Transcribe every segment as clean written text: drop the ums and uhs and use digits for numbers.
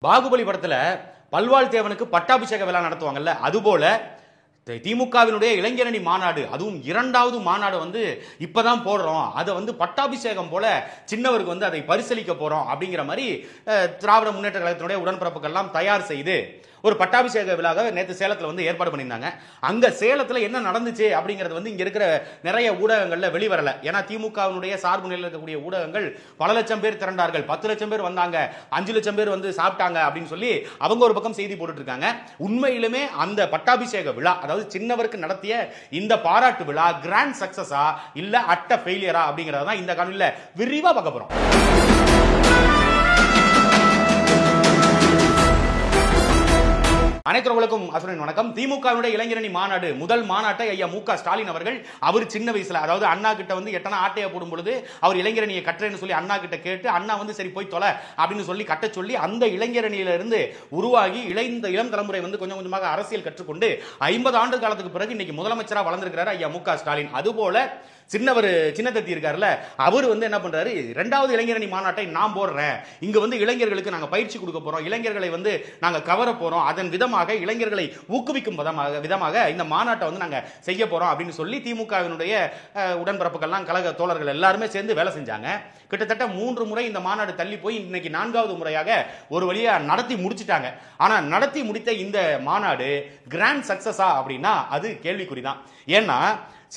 பாகுபலி படத்துல பல்வாழ் தேவனுக்கு பட்டாபிஷேக விழா நடத்துவாங்கல்ல, அதுபோல திமுகவினுடைய இளைஞரணி மாநாடு, அதுவும் இரண்டாவது மாநாடு வந்து இப்பதான் போடுறோம், அதை வந்து பட்டாபிஷேகம் போல சின்னவருக்கு வந்து அதை பரிசீலிக்க போறோம் அப்படிங்கிற மாதிரி திராவிட முன்னேற்ற கழகத்தினுடைய உடன்பிறப்புகள் எல்லாம் தயார் செய்து ஒரு பட்டாபிஷேக விழாவை நேற்று சேலத்தில் வந்து ஏற்பாடு பண்ணியிருந்தாங்க. அங்க சேலத்தில் என்ன நடந்துச்சு அப்படிங்கிறது வந்து இங்க இருக்கிற நிறைய ஊடகங்கள்ல வெளிவரல. ஏன்னா திமுகவினுடைய சார்பு நிலையில் இருக்கக்கூடிய ஊடகங்கள் பல லட்சம் பேர் திரண்டார்கள், 10 லட்சம் பேர் வந்தாங்க, 5 லட்சம் பேர் வந்து சாப்பிட்டாங்க அப்படின்னு சொல்லி அவங்க ஒரு பக்கம் செய்தி போட்டுட்டு இருக்காங்க. உண்மையிலுமே அந்த பட்டாபிஷேக விழா, அதாவது சின்னவருக்கு நடத்திய இந்த பாராட்டு விழா கிராண்ட் சக்சஸா இல்ல அட்ட ஃபெயிலியரா அப்படிங்கறத தான் இந்த காணொளியில விரிவா பார்க்க போறோம். அனைத்துவர்களுக்கும் அசுரன் வணக்கம். திமுகவினுடைய இளைஞரணி மாநாடு, முதல் மாநாட்டை ஐயா மு.க. ஸ்டாலின் அவர்கள் அவர் சின்ன வயசுல, அதாவது அண்ணா கிட்ட வந்து எட்டனா ஆட்டையை போடும் பொழுது அவர் இளைஞரணியை கட்டுறேன்னு சொல்லி அண்ணா கிட்ட கேட்டு அண்ணா வந்து சரி போய் தொலை அப்படின்னு சொல்லி கட்ட சொல்லி அந்த இளைஞரணியில இருந்து உருவாகி இளம் தலைமுறை வந்து கொஞ்சம் கொஞ்சமாக அரசியல் கற்றுக்கொண்டு 50 ஆண்டு காலத்துக்கு பிறகு இன்னைக்கு முதலமைச்சரா வளர்ந்திருக்கிறார் ஐயா மு.க. ஸ்டாலின். அதுபோல சின்ன தத்தி இருக்காருல்ல, அவர் வந்து என்ன பண்றாரு, இரண்டாவது இளைஞரணி மாநாட்டை நான் போடுறேன், இங்க வந்து இளைஞர்களுக்கு நாங்க பயிற்சி கொடுக்க போறோம், இளைஞர்களை வந்து நாங்க கவர போறோம், அதன் விதமாக இளைஞர்களை ஊக்குவிக்கும் விதமாக இந்த மாநாட்டை வந்து நாங்க செய்ய போறோம் அப்படின்னு சொல்லி திமுகவினுடைய உடன்பிறப்புகள்லாம் கழக தோழர்கள் எல்லாருமே சேர்ந்து வேலை செஞ்சாங்க. கிட்டத்தட்ட 3 முறை இந்த மாநாடு தள்ளி போய் இன்னைக்கு 4வது முறையாக ஒரு வழியா நடத்தி முடிச்சிட்டாங்க. ஆனா நடத்தி முடித்த இந்த மாநாடு கிராண்ட் சக்சஸா அப்படின்னா அது கேள்விக்குறிதான். ஏன்னா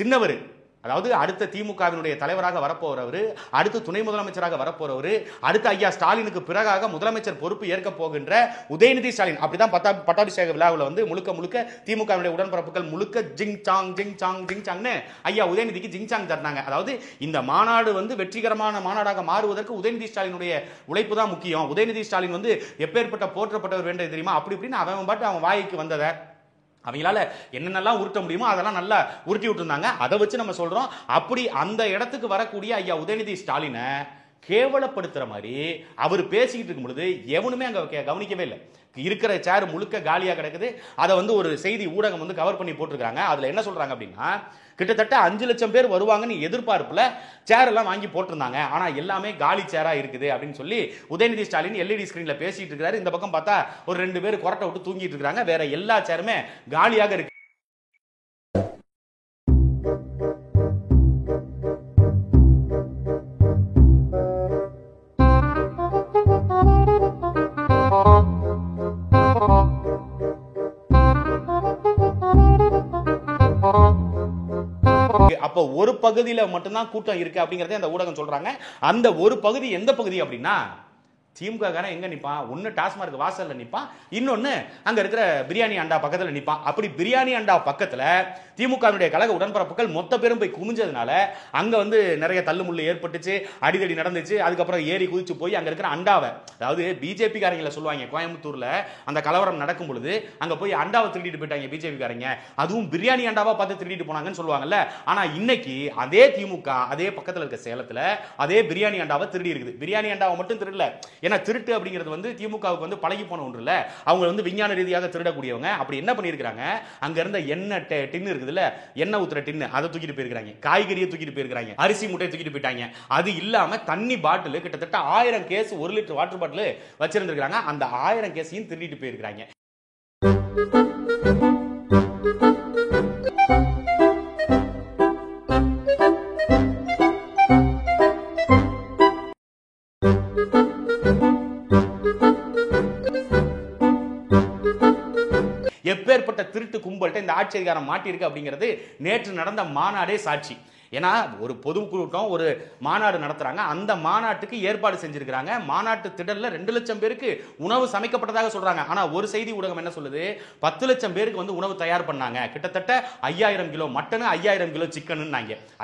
சின்னவர், அதாவது அடுத்த திமுகவினுடைய தலைவராக வரப்போறவர், அடுத்து துணை முதலமைச்சராக வரப்போறவர், அடுத்த ஐயா ஸ்டாலினுக்கு பிறகாக முதலமைச்சர் பொறுப்பு ஏற்க போகின்ற உதயநிதி ஸ்டாலின், அப்படிதான் பட்டாபிஷேக விழாவில் வந்து முழுக்க திமுகவினுடைய உடன்பிறப்புகள் முழுக்க ஜிங் சாங்னு ஐயா உதயநிதிக்கு ஜிங் சாங் தட்டினாங்க. அதாவது இந்த மாநாடு வந்து வெற்றிகரமான மாநாடாக மாறுவதற்கு உதயநிதி ஸ்டாலினுடைய உழைப்பு தான் முக்கியம், உதயநிதி ஸ்டாலின் வந்து எப்பேற்பட்ட போற்றப்பட்டவர் வேண்டது தெரியுமா அப்படி இப்படின்னு அவன் பாட்டு அவன் வாய்க்கு வந்ததை அவங்களால என்னென்னலாம் உருட்ட முடியுமோ அதெல்லாம் நல்லா உருட்டி விட்டுருந்தாங்க. அதை வச்சு நம்ம சொல்றோம், அப்படி அந்த இடத்துக்கு வரக்கூடிய ஐயா உதயநிதி ஸ்டாலினை கேவலப்படுத்துற மாதிரி அவர் பேசிக்கிட்டு இருக்கும் பொழுது எவனுமே அங்க கவனிக்கவே இல்லை. இருக்கிற சேர் முழுக்க காலியா கிடக்குது. அதை வந்து ஒரு செய்தி ஊடகம் வந்து கவர் பண்ணி போட்டிருக்காங்க. அதுல என்ன சொல்றாங்க அப்படின்னா, கிட்டத்தட்ட 5 லட்சம் பேர் வருவாங்கன்னு எதிர்பார்ப்புல சேர் எல்லாம் வாங்கி போட்டிருந்தாங்க, ஆனா எல்லாமே காலி சேரா இருக்குது அப்படின்னு சொல்லி உதயநிதி ஸ்டாலின் எல்இடி ஸ்கிரீன்ல பேசிட்டு இருக்காரு. இந்த பக்கம் பார்த்தா ஒரு 2 பேர் கொரட்டை விட்டு தூங்கிட்டு இருக்காங்க, வேற எல்லா சேருமே காலியாக இருக்கு. அப்போ ஒரு பகுதியில மட்டும்தான் கூட்டம் இருக்கு அப்படிங்கறத அந்த ஊடகம் சொல்றாங்க. அந்த ஒரு பகுதி எந்த பகுதி அப்படின்னா, திமுக காரன் எங்க நிப்பான், ஒன்னு டாஸ்மார்க் வாசல்ல நிப்பான், இன்னொன்னு அங்க இருக்கிற பிரியாணி அண்டா பக்கத்துல நிப்பான். அப்படி பிரியாணி அண்டா பக்கத்துல திமுகவினுடைய கழக உடன்பிறப்புகள் மொத்த பேரும் போய் குமிஞ்சதுனால அங்க வந்து நிறைய தள்ளுமுள்ளு ஏற்பட்டுச்சு, அடிதடி நடந்துச்சு. அதுக்கப்புறம் ஏறி குதிச்சு போய் அங்க இருக்கிற அண்டாவை, அதாவது பிஜேபி காரங்களை சொல்லுவாங்க, கோயம்புத்தூர்ல அந்த கலவரம் நடக்கும் பொழுது அங்க போய் அண்டாவை திருடிட்டு போயிட்டாங்க பிஜேபி காரங்க, அதுவும் பிரியாணி அண்டாவா பார்த்து திருடிட்டு போனாங்கன்னு சொல்லுவாங்கல்ல. ஆனா இன்னைக்கு அதே திமுக அதே பக்கத்துல இருக்க சேலத்துல அதே பிரியாணி அண்டாவை திருடி இருக்குது. பிரியாணி அண்டாவை மட்டும் திருடல, ஏன்னா திருட்டு அப்படிங்கிறது வந்து திமுகவுக்கு வந்து பழகி போன ஒன்று இல்ல, அவங்க வந்து விஞ்ஞான ரீதியாக திருடக்கூடியவங்க. அப்படி என்ன பண்ணிருக்காங்க, அங்க இருந்த எண்ணெய் டின்னு இருக்குதுல்ல, எண்ணெய் ஊத்துற டின்னு, அதை தூக்கிட்டு போயிருக்காங்க, காய்கறியை தூக்கிட்டு போயிருக்காங்க, அரிசி மூட்டையை தூக்கிட்டு போயிட்டாங்க. அது இல்லாம தண்ணி பாட்டில் கிட்டத்தட்ட 1000 கேஸ் 1 லிட்டர் வாட்டர் பாட்டில் வச்சிருந்திருக்காங்க. அந்த 1000 கேஸையும் திருடிட்டு போயிருக்காங்க. எப்பேற்பட்ட திருட்டு கும்பல்கிட்ட இந்த ஆட்சி அதிகாரம் மாட்டியிருக்கு அப்படிங்கிறது நேற்று நடந்த மாநாடே சாட்சி. ஏன்னா ஒரு பொதுக்கூட்டம் ஒரு மாநாடு நடத்துறாங்க, அந்த மாநாட்டுக்கு ஏற்பாடு செஞ்சிருக்காங்க. மாநாட்டு திடல்ல 2 லட்சம் பேருக்கு உணவு சமைக்கப்பட்டதாக சொல்றாங்க. ஆனா ஒரு செய்தி ஊடகம் என்ன சொல்லுது, 10 லட்சம் பேருக்கு வந்து உணவு தயார் பண்ணாங்க, கிட்டத்தட்ட 5000 kilo mutton 5000 kilo chicken.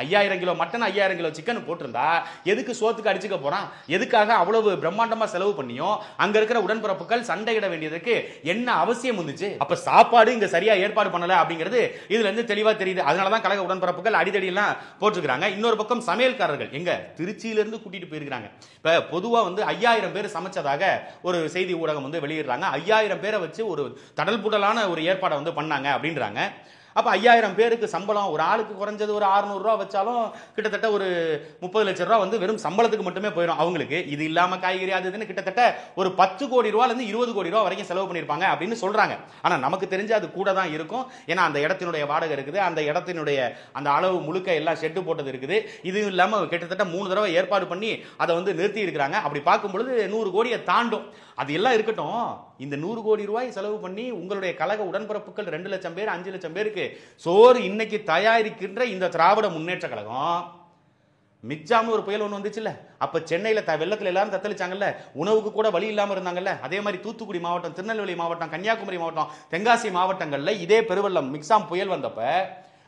5000 kilo mutton 5000 kilo chicken போட்டிருந்தா எதுக்கு சோத்துக்கு அடிச்சுக்க போறான், எதுக்காக அவ்வளவு பிரம்மாண்டமா செலவு பண்ணியும் அங்க இருக்கிற உடன்பிறப்புகள் சண்டையிட வேண்டியதுக்கு என்ன அவசியம் வந்துச்சு? அப்ப சாப்பாடு இங்க சரியா ஏற்பாடு பண்ணல அப்படிங்கிறது இதுல இருந்து தெளிவா தெரியுது. அதனாலதான் கழக உடன்பிறப்புகள் அடிதடி எல்லாம் போட்டுருக்காங்க. இன்னொரு பக்கம் சமையல்காரர்கள் எங்க திருச்சியிலிருந்து கூட்டிட்டு போயிருக்காங்க. இப்ப பொதுவா வந்து 5000 பேர் சமைச்சதாக ஒரு செய்தி ஊடகம் வந்து வெளியிடுறாங்க. 5000 பேரை வச்சு ஒரு தடல் புடலான ஒரு ஏற்பாடை வந்து பண்ணாங்க அப்படின்றாங்க. அப்ப 5000 பேருக்கு சம்பளம், ஒரு ஆளுக்கு குறைஞ்சது ஒரு 600 ரூபா வச்சாலும் கிட்டத்தட்ட ஒரு 30 லட்சம் ரூபா வந்து வெறும் சம்பளத்துக்கு மட்டுமே போயிடும் அவங்களுக்கு. இது இல்லாம காய்கறி அது இதுன்னு கிட்டத்தட்ட ஒரு 10 கோடி ரூபாயில இருந்து 20 கோடி ரூபா வரைக்கும் செலவு பண்ணிருப்பாங்க அப்படின்னு சொல்றாங்க. ஆனா நமக்கு தெரிஞ்சு அது கூட தான் இருக்கும். ஏன்னா அந்த இடத்தினுடைய வாடகை இருக்குது, அந்த இடத்தினுடைய அந்த அளவு முழுக்க எல்லாம் ஷெட்டு போட்டது இருக்குது. இது இல்லாம கிட்டத்தட்ட 3 தடவை ஏற்பாடு பண்ணி அதை வந்து நிறுத்தி இருக்கிறாங்க. அப்படி பார்க்கும் பொழுது 100 கோடியை தாண்டும். அது எல்லாம் இருக்கட்டும், இந்த 100 கோடி ரூபாய் செலவு பண்ணி உங்களுடைய கழக உடன்பிறப்புகள் 2 லட்சம் பேர் 5 லட்சம் பேருக்கு சோறு இன்னைக்கு தயாரிக்கின்ற இந்த திராவிட முன்னேற்ற கழகம், மிச்சாம ஒரு புயல் ஒன்று வந்துச்சுல்ல, அப்ப சென்னையில வெள்ளத்துல எல்லாரும் தத்தளிச்சாங்கல்ல, உணவுக்கு கூட வழி இல்லாம இருந்தாங்கல்ல, அதே மாதிரி தூத்துக்குடி மாவட்டம், திருநெல்வேலி மாவட்டம், கன்னியாகுமரி மாவட்டம், தென்காசி மாவட்டங்கள்ல இதே பெருவெள்ளம் மிக்சாம் புயல் வந்தப்ப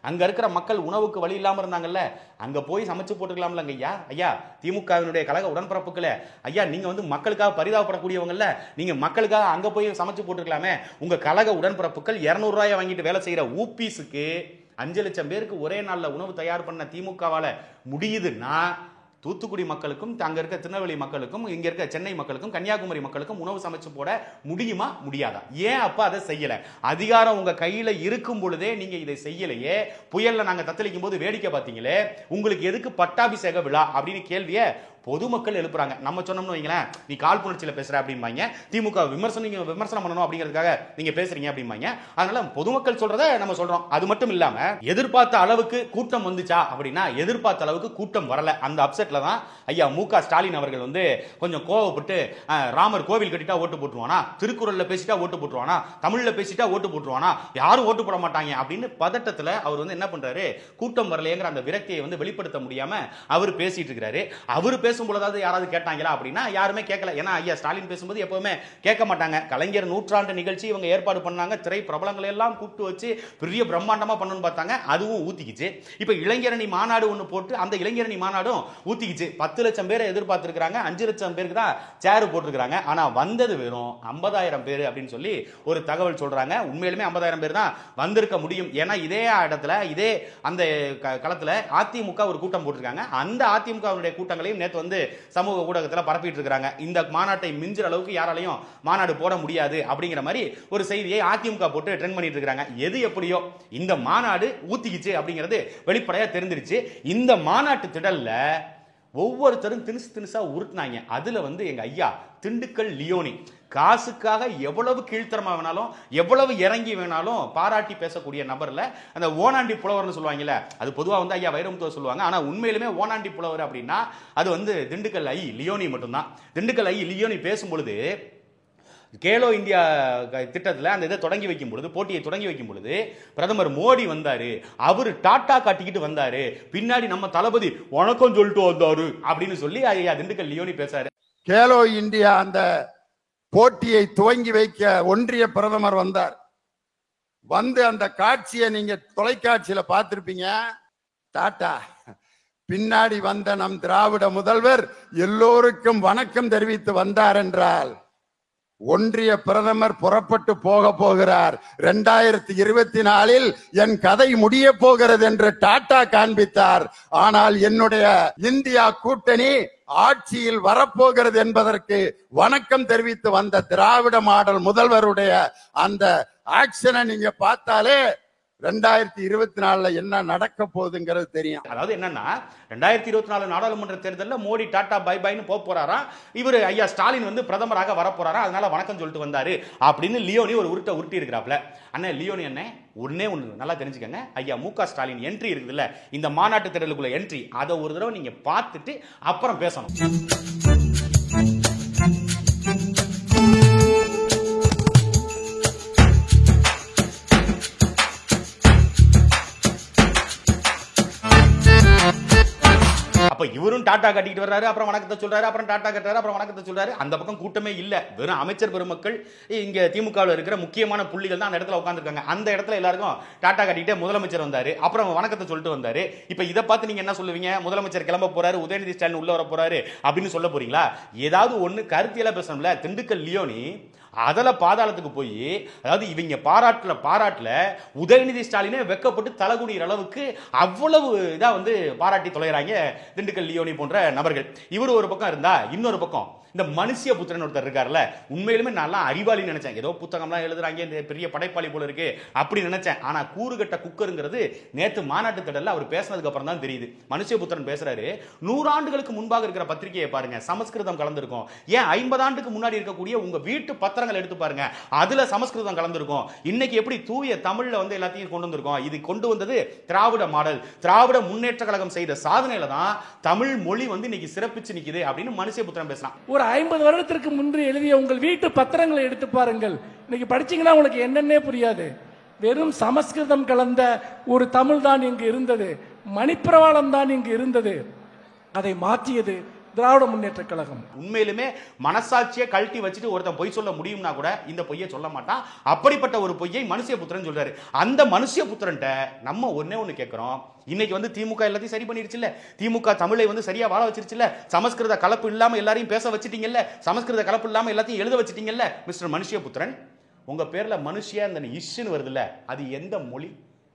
அங்க இருக்கிற மக்கள் உணவுக்கு வழி இல்லாம இருந்தாங்கல்ல, அங்க போய் சமைச்சு போட்டுக்கலாம்ல ஐயா. ஐயா திமுகவினுடைய கழக உடன்பிறப்புகளே, ஐயா நீங்க வந்து மக்களுக்காக பரிதாபப்படக்கூடியவங்கல்ல, நீங்க மக்களுக்காக அங்க போய் சமைச்சு போட்டுக்கலாமே. உங்க கழக உடன்பிறப்புகள் 200 ரூபாயை வாங்கிட்டு வேலை செய்யற ஊபிஸுக்கு 5 லட்சம் பேருக்கு ஒரே நாள்ல உணவு தயார் பண்ண திமுகவால முடியுதுன்னா, தூத்துக்குடி மக்களுக்கும் அங்க இருக்க திருநெல்வேலி மக்களுக்கும் இங்க இருக்க சென்னை மக்களுக்கும் கன்னியாகுமரி மக்களுக்கும் உணவு சமைச்சு போட முடியுமா முடியாதா? ஏன் அப்ப அதை செய்யல? அதிகாரம் உங்க கையில இருக்கும் பொழுதே நீங்க இதை செய்யலையே. புயல்ல நாங்க தத்தளிக்கும் போது வேடிக்கை பார்த்தீங்களே, உங்களுக்கு எதுக்கு பட்டாபிஷேக விழா அப்படின்னு கேள்வியை பொதுமக்கள் எழுப்புறாங்க. நம்ம சொன்னோம்னு வைங்களேன், நீ காழ்ப்புணர்ச்சியில பேசுற அப்படிம்பாங்க, திமுக விமர்சனம் பண்ணணும் அப்படிங்கிறதுக்காக நீங்க பேசுறீங்க அப்படிம்பாங்க. அதனால பொதுமக்கள் சொல்றத நம்ம சொல்றோம். அது மட்டும் இல்லாம எதிர்பார்த்த அளவுக்கு கூட்டம் வந்துச்சா அப்படின்னா எதிர்பார்த்த அளவுக்கு கூட்டம் வரல. அந்த அப்செட்ல தான் ஐயா மு.க. ஸ்டாலின் அவர்கள் வந்து கொஞ்சம் கோவப்பட்டு, ராமர் கோவில் கட்டிட்டா ஓட்டு போட்டுருவானா, திருக்குறள்ல பேசிட்டா ஓட்டு போட்டுருவானா, தமிழ்ல பேசிட்டா ஓட்டு போட்டுருவானா, யாரும் ஓட்டு போட மாட்டாங்க அப்படின்னு பதட்டத்துல அவர் வந்து என்ன பண்றாரு, கூட்டம் வரலையேங்கிற அந்த விரக்தியை வந்து வெளிப்படுத்த முடியாம அவர் பேசிட்டு இருக்கிறாரு. அவர் பேசும்போது யாராவது கேட்டாங்களா அப்படின்னா யாருமே கேட்கல. ஏன்னா ஐயா ஸ்டாலின் பேசும்போது எப்பவுமே கேட்க மாட்டாங்க. கலைஞர் நூற்றாண்டு நிகழ்ச்சி இவங்க ஏற்பாடு பண்ணாங்க, திரை பிரபலங்களை எல்லாம் கூப்பிட்டு வச்சு பெரிய பிரம்மாண்டமா பண்ணணும்னு பார்த்தாங்க, அதுவும் ஊத்திக்கிச்சு. இப்ப இளைஞரணி மாநாடு ஒன்று போட்டு அந்த இளைஞரணி மாநாடும் ஊத்திக்கிச்சு. 10 லட்சம் பேரை எதிர்பார்த்திருக்காங்க, 5 லட்சம் பேருக்கு தான் சேர் போட்டிருக்காங்க. ஆனா வந்தது வெறும் 50,000 பேர் அப்படின்னு சொல்லி ஒரு தகவல் சொல்றாங்க. உண்மையிலுமே 50,000 பேர் தான் வந்திருக்க முடியும். ஏன்னா இதே இடத்துல இதே அந்த களத்துல அதிமுக ஒரு கூட்டம் போட்டிருக்காங்க. அந்த அதிமுகவுடைய கூட்டங்களையும் நேற்று வந்து சமூக ஊடகத்தில் பரப்பிட்டு இருக்காங்க. இந்த மாநாட்டை மிஞ்சுற அளவுக்கு யாராலையும் மாநாடு போட முடியாது அப்படிங்கிற மாதிரி ஒரு செய்தியை அதிமுக போட்டு ட்ரெண்ட் பண்ணிட்டு இருக்காங்க. எது எப்படியோ இந்த மாநாடு ஊத்திக்கிச்சு அப்படிங்கிறது வெளிப்படையா தெரிஞ்சிருச்சு. இந்த மாநாட்டு திடல்ல ஒவ்வொருத்தரும் தினுசா உருட்டுனாங்க. அதுல வந்து எங்க ஐயா திண்டுக்கல் லியோனி காசுக்காக எவ்வளவு கீழ்த்தரமா வேணாலும் எவ்வளவு இறங்கி வேணாலும் பாராட்டி பேசக்கூடிய நபர்ல அந்த ஓனாண்டி புலவர்னு சொல்லுவாங்கல்ல, அது பொதுவா வந்து ஐயா வைரமுத்துவர் சொல்லுவாங்க. ஆனா உண்மையிலுமே ஓனாண்டி புலவர் அப்படின்னா அது வந்து திண்டுக்கல் ஐ லியோனி மட்டும்தான். திண்டுக்கல் ஐ லியோனி பேசும்பொழுது கேலோ இந்தியா திட்டத்தில் அந்த இதை தொடங்கி வைக்கும் பொழுது, போட்டியை தொடங்கி வைக்கும் பொழுது பிரதமர் மோடி வந்தாரு, அவரு டாட்டா காட்டிக்கிட்டு வந்தாரு, பின்னாடி நம்ம தளபதி வணக்கம் சொல்லிட்டு வந்தாரு அப்படின்னு சொல்லி ஐயா திண்டுக்கல் லியோனி பேசாரு. கேலோ இந்தியா அந்த போட்டியை துவங்கி வைக்க ஒன்றிய பிரதமர் வந்தார். வந்து அந்த காட்சியை நீங்க தொலைக்காட்சியில பார்த்திருப்பீங்க. டாட்டா பின்னாடி வந்த நம் திராவிட முதல்வர் எல்லோருக்கும் வணக்கம் தெரிவித்து வந்தார் என்றால் ஒன்றிய பிரதமர் புறப்பட்டு போகிறார். 2024 என் கதை முடிய போகிறது என்று டாட்டா காண்பித்தார். ஆனால் என்னுடைய இந்தியா கூட்டணி ஆட்சியில் வரப்போகிறது என்பதற்கு வணக்கம் தெரிவித்து வந்த திராவிட மாடல் முதல்வருடைய அந்த ஆக்ஷனை நீங்க பார்த்தாலே 2024 என்ன நடக்க போகுதுங்கிறது தெரியும். அதாவது என்னன்னா 2024 நாடாளுமன்ற தேர்தலில் மோடி டாடா பை பைன்னு போறாரா, இவர் ஐயா ஸ்டாலின் வந்து பிரதமராக வரப்போறாரா, அதனால வணக்கம் சொல்லிட்டு வந்தாரு அப்படின்னு லியோனி ஒரு உருட்டி இருக்கிறாப்ல. அண்ணன் லியோனி அண்ணன் ஒன்னே ஒன்று நல்லா தெரிஞ்சுக்கங்க, ஐயா மு.க. ஸ்டாலின் என்ட்ரி இருக்குதுல்ல, இந்த மாநாட்டு தேர்தலுக்குள்ள என்ட்ரி, அதை ஒரு தடவை நீங்க பார்த்துட்டு அப்புறம் பேசணும். இவரும் டாட்டா கட்டிட்டு வர்றாரு, அப்புறம் வணக்கத்தை சொல்றாரு, அப்புறம் டாட்டா கட்டுறாரு, அப்புறம் வணக்கத்தை சொல்றாரு. அந்த பக்கம் கூட்டமே இல்ல, வெறும் அமைச்சர் பெருமக்கள் இங்க திமுகவில் இருக்கிற முக்கியமான புள்ளிகள் தான் அந்த இடத்துல உட்கார்ந்துருக்காங்க. அந்த இடத்துல எல்லாருக்கும் டாட்டா கட்டிட்டு முதலமைச்சர் வந்தாரு, அப்புறம் வணக்கத்தை சொல்லிட்டு வந்தாரு. இப்ப இதை பார்த்து நீங்க என்ன சொல்லுவீங்க? முதலமைச்சர் கிளம்ப போறாரு, உதயநிதி ஸ்டாலின் உள்ள வர போறாரு அப்படின்னு சொல்ல போறீங்களா? ஏதாவது ஒண்ணு கருத்தியலா பேசணும்ல. திண்டுக்கல் லியோனி அதல பாதாளத்துக்கு போய், அதாவது இவங்க பாராட்டுல உதயநிதி ஸ்டாலினே வெக்கப்பட்டு தலகுனிற அளவுக்கு அவ்வளவு இதா வந்து பாராட்டி தொலைறாங்க திண்டுக்கல் லியோனி போன்ற நபர்கள். இவர் ஒரு பக்கம் இருந்தா, இன்னொரு பக்கம் இந்த மனுஷிய புத்திரன் ஒருத்தர் இருக்காருல்ல, உண்மையிலுமே நல்லா அறிவாளி நினைச்சேன். ஏதோ புத்தகம்லாம் எழுதுறாங்க, இந்த பெரிய படைப்பாளி போல இருக்கு அப்படி நினைச்சேன். ஆனா கூறுகட்ட குக்கருங்கிறது நேத்து மாநாட்டு திடல்ல அவர் பேசினதுக்கு அப்புறம் தான் தெரியுது. மனுஷிய புத்திரன் பேசுறாரு, 100 ஆண்டுகளுக்கு முன்பாக இருக்கிற பத்திரிகையை பாருங்க, சமஸ்கிருதம் கலந்திருக்கும். ஏன் 50 ஆண்டுக்கு முன்னாடி இருக்கக்கூடிய உங்க வீட்டு பத்திரங்கள் எடுத்து பாருங்க, அதுல சமஸ்கிருதம் கலந்திருக்கும். இன்னைக்கு எப்படி தூய தமிழ்ல வந்து எல்லாத்தையும் கொண்டு வந்திருக்கோம். இது கொண்டு வந்தது திராவிட மாடல், திராவிட முன்னேற்ற கழகம் செய்த சாதனையில தான் தமிழ் மொழி வந்து இன்னைக்கு சிறப்பிச்சு நிக்குது அப்படின்னு மனுஷிய புத்திரன் பேசலாம். ஒரு 50 வருடத்திற்கு முன்பு எழுதிய உங்கள் வீட்டு பத்திரங்களை எடுத்து பாருங்கள். இன்னைக்கு படிச்சீங்கன்னா உங்களுக்கு என்னன்னே புரியாது. வெறும் சமஸ்கிருதம் கலந்த ஒரு தமிழ் தான் இங்கு இருந்தது, மணிப்பிரவாளம் தான் இங்கு இருந்தது. அதை மாற்றியது திராவிட முன்னேற்ற கழகம். உண்மையிலுமே மனசாட்சியை கழட்டி வச்சுட்டு ஒருத்தன் பொய் சொல்ல முடியும்னா கூட இந்த பொய்யை சொல்ல மாட்டான். அப்படிப்பட்ட ஒரு பொய்யை மனுஷிய புத்திரன் சொல்றாரு. அந்த மனுஷிய புத்திரன்ட்ட நம்ம ஒண்ணு கேட்கிறோம். இன்னைக்கு வந்து திமுக எல்லாத்தையும் சரி பண்ணிருச்சுல்ல, திமுக தமிழை வந்து சரியா வாழ வச்சிருச்சுல்ல, சமஸ்கிருத கலப்பு இல்லாம எல்லாரையும் பேச வச்சிட்டீங்கல்ல, சமஸ்கிருத கலப்பு இல்லாம எல்லாத்தையும் எழுத வச்சிட்டீங்கல்ல. மிஸ்டர் மனுஷிய புத்திரன், உங்க பேர்ல மனுஷியா அந்த இஷ்னு வருதுல்ல, அது எந்த மொழி,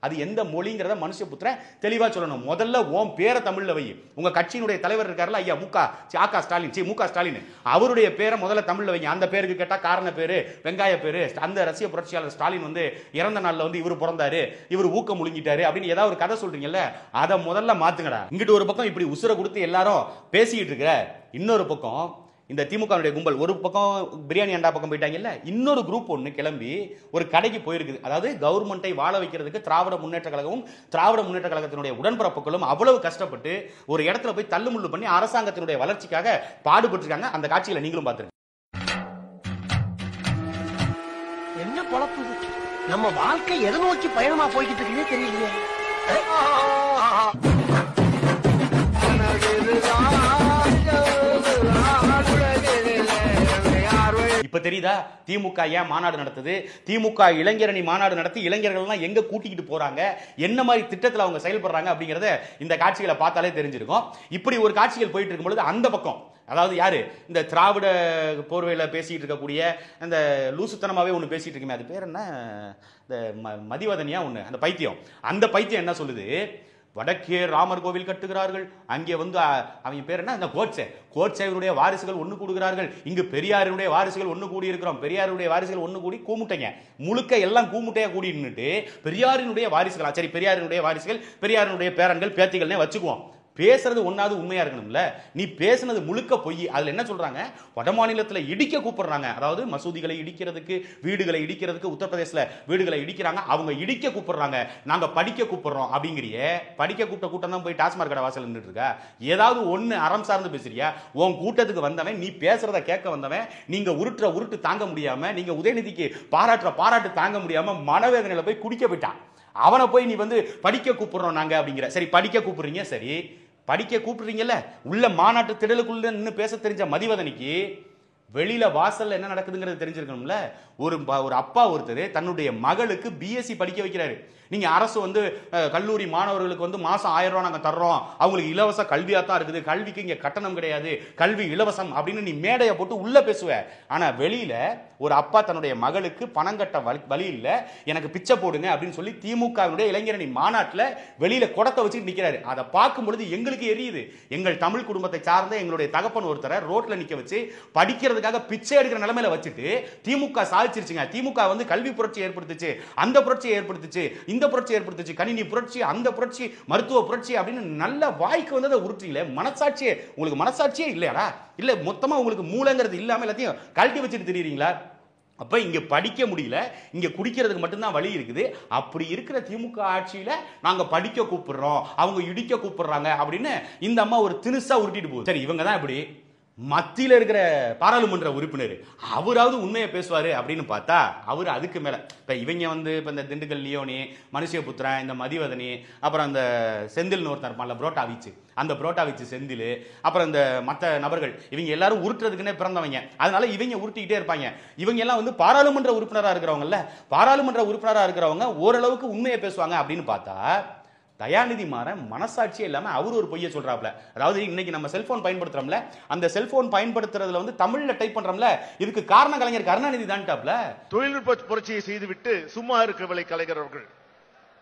அது எந்த மொழிங்கிறத மனுஷ புத்திரன் தெளிவா சொல்லணும். முதல்ல ஓம் பேரை தமிழ்ல வை. உங்க கட்சியினுடைய தலைவர் இருக்காருல்ல ஐயா முக ஸ்டாலின், அவருடைய பேரை முதல்ல தமிழ்ல வைங்க. அந்த பேருக்கு கேட்டா காரண பேரு, வெங்காய பேரு, அந்த ரஷ்ய புரட்சியாளர் ஸ்டாலின் வந்து இறந்த நாள்ல வந்து இவர் பிறந்தாரு, இவர் ஊக்கம் முழுங்கிட்டாரு அப்படின்னு ஏதாவது ஒரு கதை சொல்றீங்கல்ல, அதை முதல்ல மாத்துங்கடா. இங்கிட்டு ஒரு பக்கம் இப்படி உசுர கொடுத்து எல்லாரும் பேசிக்கிட்டு இருக்கிற, இன்னொரு பக்கம் இந்த திமுக கும்பல் ஒரு பக்கம் பிரியாணி அண்டா பக்கம் போயிட்டாங்கல்ல, இன்னொரு குரூப் ஒன்று கிளம்பி ஒரு கடைக்கு போயிருக்குது. அதாவது கவர்மெண்ட்டை வாழ வைக்கிறதுக்கு திராவிட முன்னேற்ற கழகமும் திராவிட முன்னேற்ற கழகத்தினுடைய உடன்பிறப்புகளும் அவ்வளவு கஷ்டப்பட்டு ஒரு இடத்துல போய் தள்ளுமுள்ளு பண்ணி அரசாங்கத்தினுடைய வளர்ச்சிக்காக பாடுபட்டிருக்காங்க. அந்த காட்சிகளை நீங்களும் பார்த்துருங்க. என்ன பொழப்பு நம்ம வாழ்க்கை எதை நோக்கி பயணமா போய்கிட்டு இருக்குன்னே தெரியலையே. இப்ப தெரியுதா திமுக ஏன் மாநாடு நடத்துது, திமுக இளைஞரணி மாநாடு நடத்தி இளைஞர்கள் எங்க கூட்டிக்கிட்டு போறாங்க, என்ன மாதிரி திட்டத்தில் அவங்க செயல்படுறாங்க அப்படிங்கறத இந்த காட்சிகளை பார்த்தாலே தெரிஞ்சிருக்கும். இப்படி ஒரு காட்சிகள் போயிட்டு இருக்கும்பொழுது அந்த பக்கம், அதாவது யாரு இந்த திராவிட போர்வையில பேசிட்டு இருக்கக்கூடிய அந்த லூசுத்தனமாவே ஒண்ணு பேசிட்டு இருக்குமே, அது பேர் என்ன, இந்த மதிவதனியா ஒண்ணு, அந்த பைத்தியம், அந்த பைத்தியம் என்ன சொல்லுது, வடக்கே ராமர் கோவில் கட்டுகிறார்கள், அங்கே வந்து அவங்க பேர் என்ன, இந்த கோட்சேவனுடைய வாரிசுகள் ஒண்ணு கூடுகிறார்கள், இங்கு பெரியாருடைய வாரிசுகள் ஒண்ணு கூடி இருக்கிறோம், பெரியாருடைய வாரிசுகள் ஒண்ணு கூடி கூமுட்டைங்க முழுக்க எல்லாம் கூமுட்டையா கூடி நின்னுட்டு பெரியாரினுடைய வாரிசுகளா, சரி பெரியாரினுடைய வாரிசுகள் பெரியாரினுடைய பேரன்கள் பேத்திகள்னே வச்சுக்குவோம். பேசுறது ஒன்னாவது உண்மையா இருக்கணும்ல, நீ பேசுனது முழுக்க பொய். அதுல என்ன சொல்றாங்க, வட மாநிலத்துல இடிக்க கூப்பிடுறாங்க, அதாவது மசூதிகளை இடிக்கிறதுக்கு, வீடுகளை இடிக்கிறதுக்கு, உத்தரப்பிரதேசல வீடுகளை இடிக்கிறாங்க, அவங்க இடிக்க கூப்பிடுறாங்க, நாங்க படிக்க கூப்பிடுறோம் அப்படிங்கிறிய. படிக்க கூப்பிட்ட கூட்டம் தான் போய் டாஸ்மாக் கடை வாசல் நின்றுட்டு இருக்கா. ஏதாவது ஒண்ணு அறம் சார்ந்து பேசுறியா? உன் கூட்டத்துக்கு வந்தவன், நீ பேசுறத கேட்க வந்தவன், நீங்க உருட்டுற உருட்டு தாங்க முடியாம, நீங்க உதயநிதிக்கு பாராட்டுற பாராட்டு தாங்க முடியாம மனவேதனையில போய் குடிக்க போயிட்டான். அவனை போய் நீ வந்து படிக்க கூப்பிடுறோம் நாங்க அப்படிங்கிற. சரி படிக்க கூப்பிடுறீங்க, சரி படிக்க கூப்பிடுறீங்கல்ல, உள்ள மாநாட்டு திடலுக்குள்ள நின்று பேச தெரிஞ்ச மதிவதனிக்கு வெளியில வாசல்ல என்ன நடக்குதுங்கிறது தெரிஞ்சிருக்கணும்ல. ஒரு அப்பா ஒருத்தர் தன்னுடைய மகளுக்கு பிஎஸ்சி படிக்க வைக்கிறாரு. நீங்க அரசு வந்து கல்லூரி மாணவர்களுக்கு வந்து மாசம் 1000 ரூபாய் நாங்க தர்றோம், அவங்களுக்கு இலவச கல்வியா தான் இருக்குது, கல்விக்கு இங்க கட்டணம் கிடையாது, கல்வி இலவசம் அப்படின்னு நீ மேடையை போட்டு உள்ள பேசுவ. ஆனா வெளியில ஒரு அப்பா தன்னுடைய மகளுக்கு பணம் கட்ட வழி இல்ல, எனக்கு பிச்சை போடுங்க அப்படின்னு சொல்லி திமுகவினுடைய இளைஞரணி மாநாட்டுல வெளியில குடத்தை வச்சுட்டு நிக்கிறாரு. அதை பார்க்கும் பொழுது எங்களுக்கு எரியுது. எங்கள் தமிழ் குடும்பத்தை சார்ந்த எங்களுடைய தகப்பன் ஒருத்தரை ரோட்ல நிக்க வச்சு படிக்கிறதுக்காக பிச்சை எடுக்கிற நிலைமையில வச்சுட்டு திமுக சாதிச்சிருச்சுங்க. திமுக வந்து கல்வி புரட்சி ஏற்படுத்துச்சு, அந்த புரட்சியை ஏற்படுத்துச்சு, இந்த புரட்சி ஏற்படுத்துச்சு, கணினி புரட்சி, அந்த புரட்சி, மருத்துவ புரட்சி அப்படின்னு நல்ல வாய்க்கு வந்ததை உருட்டில. மனசாட்சியே உங்களுக்கு மனசாட்சியே இல்லையாடா? இல்ல மொத்தமா உங்களுக்கு மூளைங்கிறது இல்லாம எல்லாத்தையும் கழட்டி வச்சுட்டு திரியறீங்களா? அப்ப இங்க படிக்க முடியல, இங்க குடிக்கிறதுக்கு மட்டும்தான் வழி இருக்குது. அப்படி இருக்கிற திமுக ஆட்சியில நாங்க படிக்க கூப்பிடுறோம், அவங்க இடிக்க கூப்பிடுறாங்க அப்படின்னு இந்த அம்மா ஒரு தினுசா உருட்டிட்டு போகுது. சரி இவங்க தான் இப்படி மத்தியில் இருக்கிற பாராளுமன்ற உறுப்பினர், அவராவது உண்மையை பேசுவாரு அப்படின்னு பார்த்தா அவர் அதுக்கு மேல இப்ப இவங்க வந்து இப்ப இந்த திண்டுக்கல் லியோனி, மனுஷிய புத்திரன், இந்த மதிவதனி, அப்புறம் அந்த செந்தில் ஒருத்தர் இருப்பான்ல புரோட்டாவிச்சு, அந்த புரோட்டாவிச்சு செந்தில், அப்புறம் இந்த மற்ற நபர்கள், இவங்க எல்லாரும் உருட்டுறதுக்குன்னே பிறந்தவங்க. அதனால இவங்க உருட்டிக்கிட்டே இருப்பாங்க. இவங்க எல்லாம் வந்து பாராளுமன்ற உறுப்பினராக இருக்கிறவங்கல்ல, பாராளுமன்ற உறுப்பினராக இருக்கிறவங்க ஓரளவுக்கு உண்மையை பேசுவாங்க அப்படின்னு பார்த்தா தயாநிதி மாறன் மனசாட்சியே இல்லாம அவர் ஒரு பொய்யை சொல்றாப்ல. அதாவது இன்னைக்கு நம்ம செல்போன் பயன்படுத்துறோம்ல, அந்த செல்போன் பயன்படுத்துறதுல வந்து தமிழ்ல டைப் பண்றோம்ல, இதுக்கு காரண கலைஞர் கருணாநிதி தான்டாப்ல. தொழில்நுட்ப புரட்சியை செய்துவிட்டு சும்மா இருக்கவில்லை கலைஞர் அவர்கள்.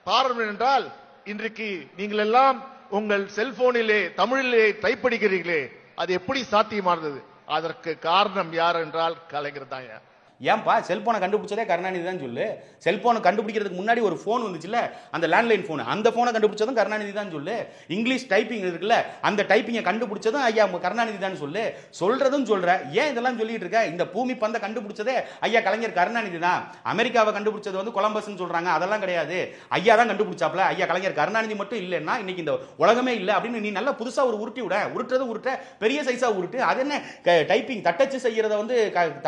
காரணம் என்றால் இன்றைக்கு நீங்கள் எல்லாம் உங்கள் செல்போனிலே தமிழிலே டைப் படிக்கிறீர்களே, அது எப்படி சாத்தியமானது? அதற்கு காரணம் யார் என்றால் கலைஞர் தான். ஏன்பா செல்போனை கண்டுபிடிச்சதே கருணாநிதி தான் சொல்லு. செல்போனை கண்டுபிடிக்கிறதுக்கு முன்னாடி ஒரு போன் வந்துச்சுல்ல, அந்த லேண்ட்லைன் போன், அந்த போனை கண்டுபிடிச்சதும் கருணாநிதி தான் சொல்லு. இங்கிலீஷ் டைப்பிங் இருக்குல்ல, அந்த டைப்பிங்கை கண்டுபிடிச்சதும் ஐயா கருணாநிதி தான் சொல்லு. சொல்றதும் சொல்ற, ஏன் இதெல்லாம் சொல்லிட்டு இருக்க? இந்த பூமி பந்தை கண்டுபிடிச்சதே ஐயா கலைஞர் கருணாநிதி தான். அமெரிக்காவை கண்டுபிடிச்சது வந்து கொலம்பஸ்ன்னு சொல்றாங்க, அதெல்லாம் கிடையாது, ஐயா தான் கண்டுபிடிச்சாப்ல. ஐயா கலைஞர் கருணாநிதி மட்டும் இல்லைன்னா இன்னைக்கு இந்த உலகமே இல்லை அப்படின்னு நீ நல்லா புதுசா ஒரு உருட்டி விட. உருட்டுறது உருட்ட, பெரிய சைஸா உருட்டு. அது என்ன டைப்பிங் தட்டச்சு செய்யறத வந்து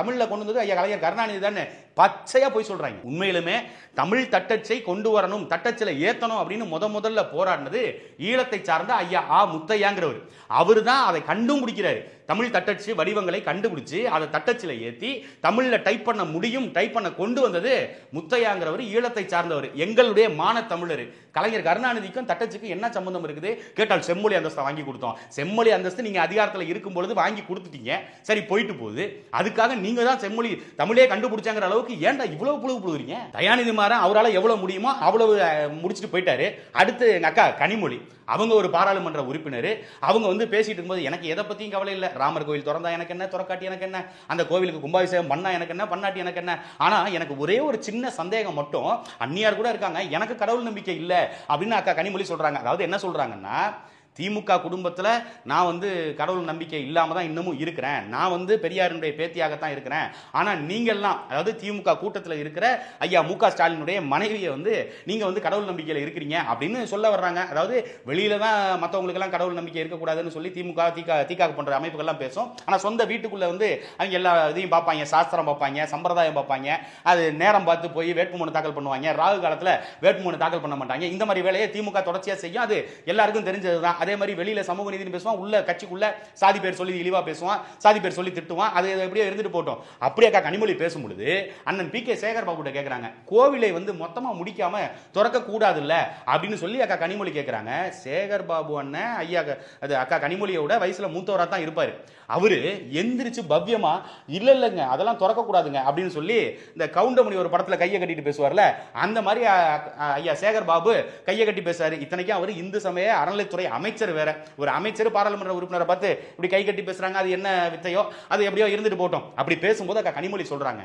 தமிழ்ல கொண்டு வந்தது ஐயா கலைஞர் கருணாநிதி தானே பச்சையா போய் சொல்றாங்க. உண்மையிலுமே தமிழ் தட்டச்சை கொண்டு வரணும், தட்டச்சில ஏத்தணும் அப்படின்னு முதல்ல போராடினது ஈழத்தை சார்ந்த ஐயா ஆ முத்தையாங்கிறவர். அவரு தான் அதை கண்டுபிடிக்கிறாரு. தமிழ் தட்டச்சு வடிவங்களை கண்டுபிடிச்சு அதை தட்டச்சில ஏத்தி தமிழ்ல டைப் பண்ண முடியும், டைப் பண்ண கொண்டு வந்தது முத்தையாங்கிறவர், ஈழத்தை சார்ந்தவர், எங்களுடைய மான தமிழர். கலைஞர் கருணாநிதிக்கும் தட்டச்சுக்கும் என்ன சம்பந்தம் இருக்குது கேட்டால் செம்மொழி அந்தஸ்தை வாங்கி கொடுத்தோம். செம்மொழி அந்தஸ்து நீங்க அதிகாரத்தில் இருக்கும் பொழுது வாங்கி கொடுத்துட்டீங்க, சரி போயிட்டு போகுது. அதுக்காக நீங்க தான் செம்மொழி தமிழே கண்டுபிடிச்சாங்கிற அளவுக்கு ஏன்டா இவ்வளவு புழுகு புழுகுறீங்க? தயாநிதி மாறன் அவரால் எவ்வளவு முடியுமோ அவ்வளவு முடிச்சுட்டு போயிட்டாரு. அடுத்து எங்க அக்கா கனிமொழி, அவங்க ஒரு பாராளுமன்ற உறுப்பினர். அவங்க வந்து பேசிட்டு இருக்கும்போது எனக்கு எதை பத்தியும் கவலை இல்லை. ராமர் கோவில் திறந்தா எனக்கு என்ன, திறக்காட்டி எனக்கு என்ன, அந்த கோவிலுக்கு கும்பாபிஷேகம் பண்ணா எனக்கு என்ன, பண்ணாட்டி எனக்கு என்ன. ஆனா எனக்கு ஒரே ஒரு சின்ன சந்தேகம் மட்டும், அந்நியார் கூட இருக்காங்க, எனக்கு கடவுள் நம்பிக்கை இல்லை அப்படின்னு அக்கா கனிமொழி சொல்றாங்க. அதாவது என்ன சொல்றாங்கன்னா, திமுக குடும்பத்தில் நான் வந்து கடவுள் நம்பிக்கை இல்லாம தான் இன்னமும் இருக்கிறேன், நான் வந்து பெரியாருடைய பேத்தியாகத்தான் இருக்கிறேன். ஆனா நீங்கள்லாம், அதாவது திமுக கூட்டத்தில் இருக்கிற ஐயா மு.க. ஸ்டாலினுடைய மனைவியை வந்து நீங்க வந்து கடவுள் நம்பிக்கையில் இருக்கிறீங்க அப்படின்னு சொல்ல வர்றாங்க. அதாவது வெளியில தான் மற்றவங்களுக்கு எல்லாம் கடவுள் நம்பிக்கை இருக்கக்கூடாதுன்னு சொல்லி திமுக திக போன்ற அமைப்புகள்லாம் பேசும். ஆனா சொந்த வீட்டுக்குள்ள வந்து அவங்க எல்லா இதையும் பார்ப்பாங்க, சாஸ்திரம் பார்ப்பாங்க, சம்பிரதாயம் பார்ப்பாங்க, அது நேரம் பார்த்து போய் வேட்புமனு தாக்கல் பண்ணுவாங்க, ராகு காலத்தில் வேட்புமனு தாக்கல் பண்ண மாட்டாங்க. இந்த மாதிரி வேலையை திமுக தொடர்ச்சியா செய்யும், அது எல்லாருக்கும் தெரிஞ்சதுதான். அதே மாதிரி வெளியில சமூக நீதினு பேசுவான், உள்ள கட்சிக்குள்ள சாதி பேர் சொல்லி இழிவா பேசுவான், சாதி பேர் சொல்லி திட்டுவான், அது எப்படியோ இருந்துட்டு போட்டோம். அப்படியே அக்கா கனிமொழி பேசும் பொழுது அண்ணன் பி.கே. சேகர் பாபு கேட்கிறாங்க, கோவிலை வந்து மொத்தமா முடிக்காம திறக்க கூடாது இல்ல அப்படின்னு சொல்லி அக்கா கனிமொழி கேட்கிறாங்க. சேகர் பாபு அண்ணன் ஐயா அது அக்கா கனிமொழியோட வயசுல மூத்தவரா தான் இருப்பாரு. அவரு எந்திரிச்சு பவ்யமா இல்ல இல்லங்க அதெல்லாம் திறக்க கூடாதுங்க அப்படின்னு சொல்லி இந்த கவுண்டமணி ஒரு படத்துல கையை கட்டிட்டு பேசுவார்ல, அந்த மாதிரி ஐயா சேகர் பாபு கையை கட்டி பேசுறாரு. இத்தனைக்கும் அவர் இந்து சமய அறநிலைத்துறை அமைச்சர், வேற ஒரு அமைச்சர் பாராளுமன்ற உறுப்பினரை பார்த்து இப்படி கை கட்டி பேசுறாங்க, அது என்ன வித்தையோ, அது எப்படியோ இருந்துட்டு போட்டோம். அப்படி பேசும்போது அக்கா கனிமொழி சொல்றாங்க,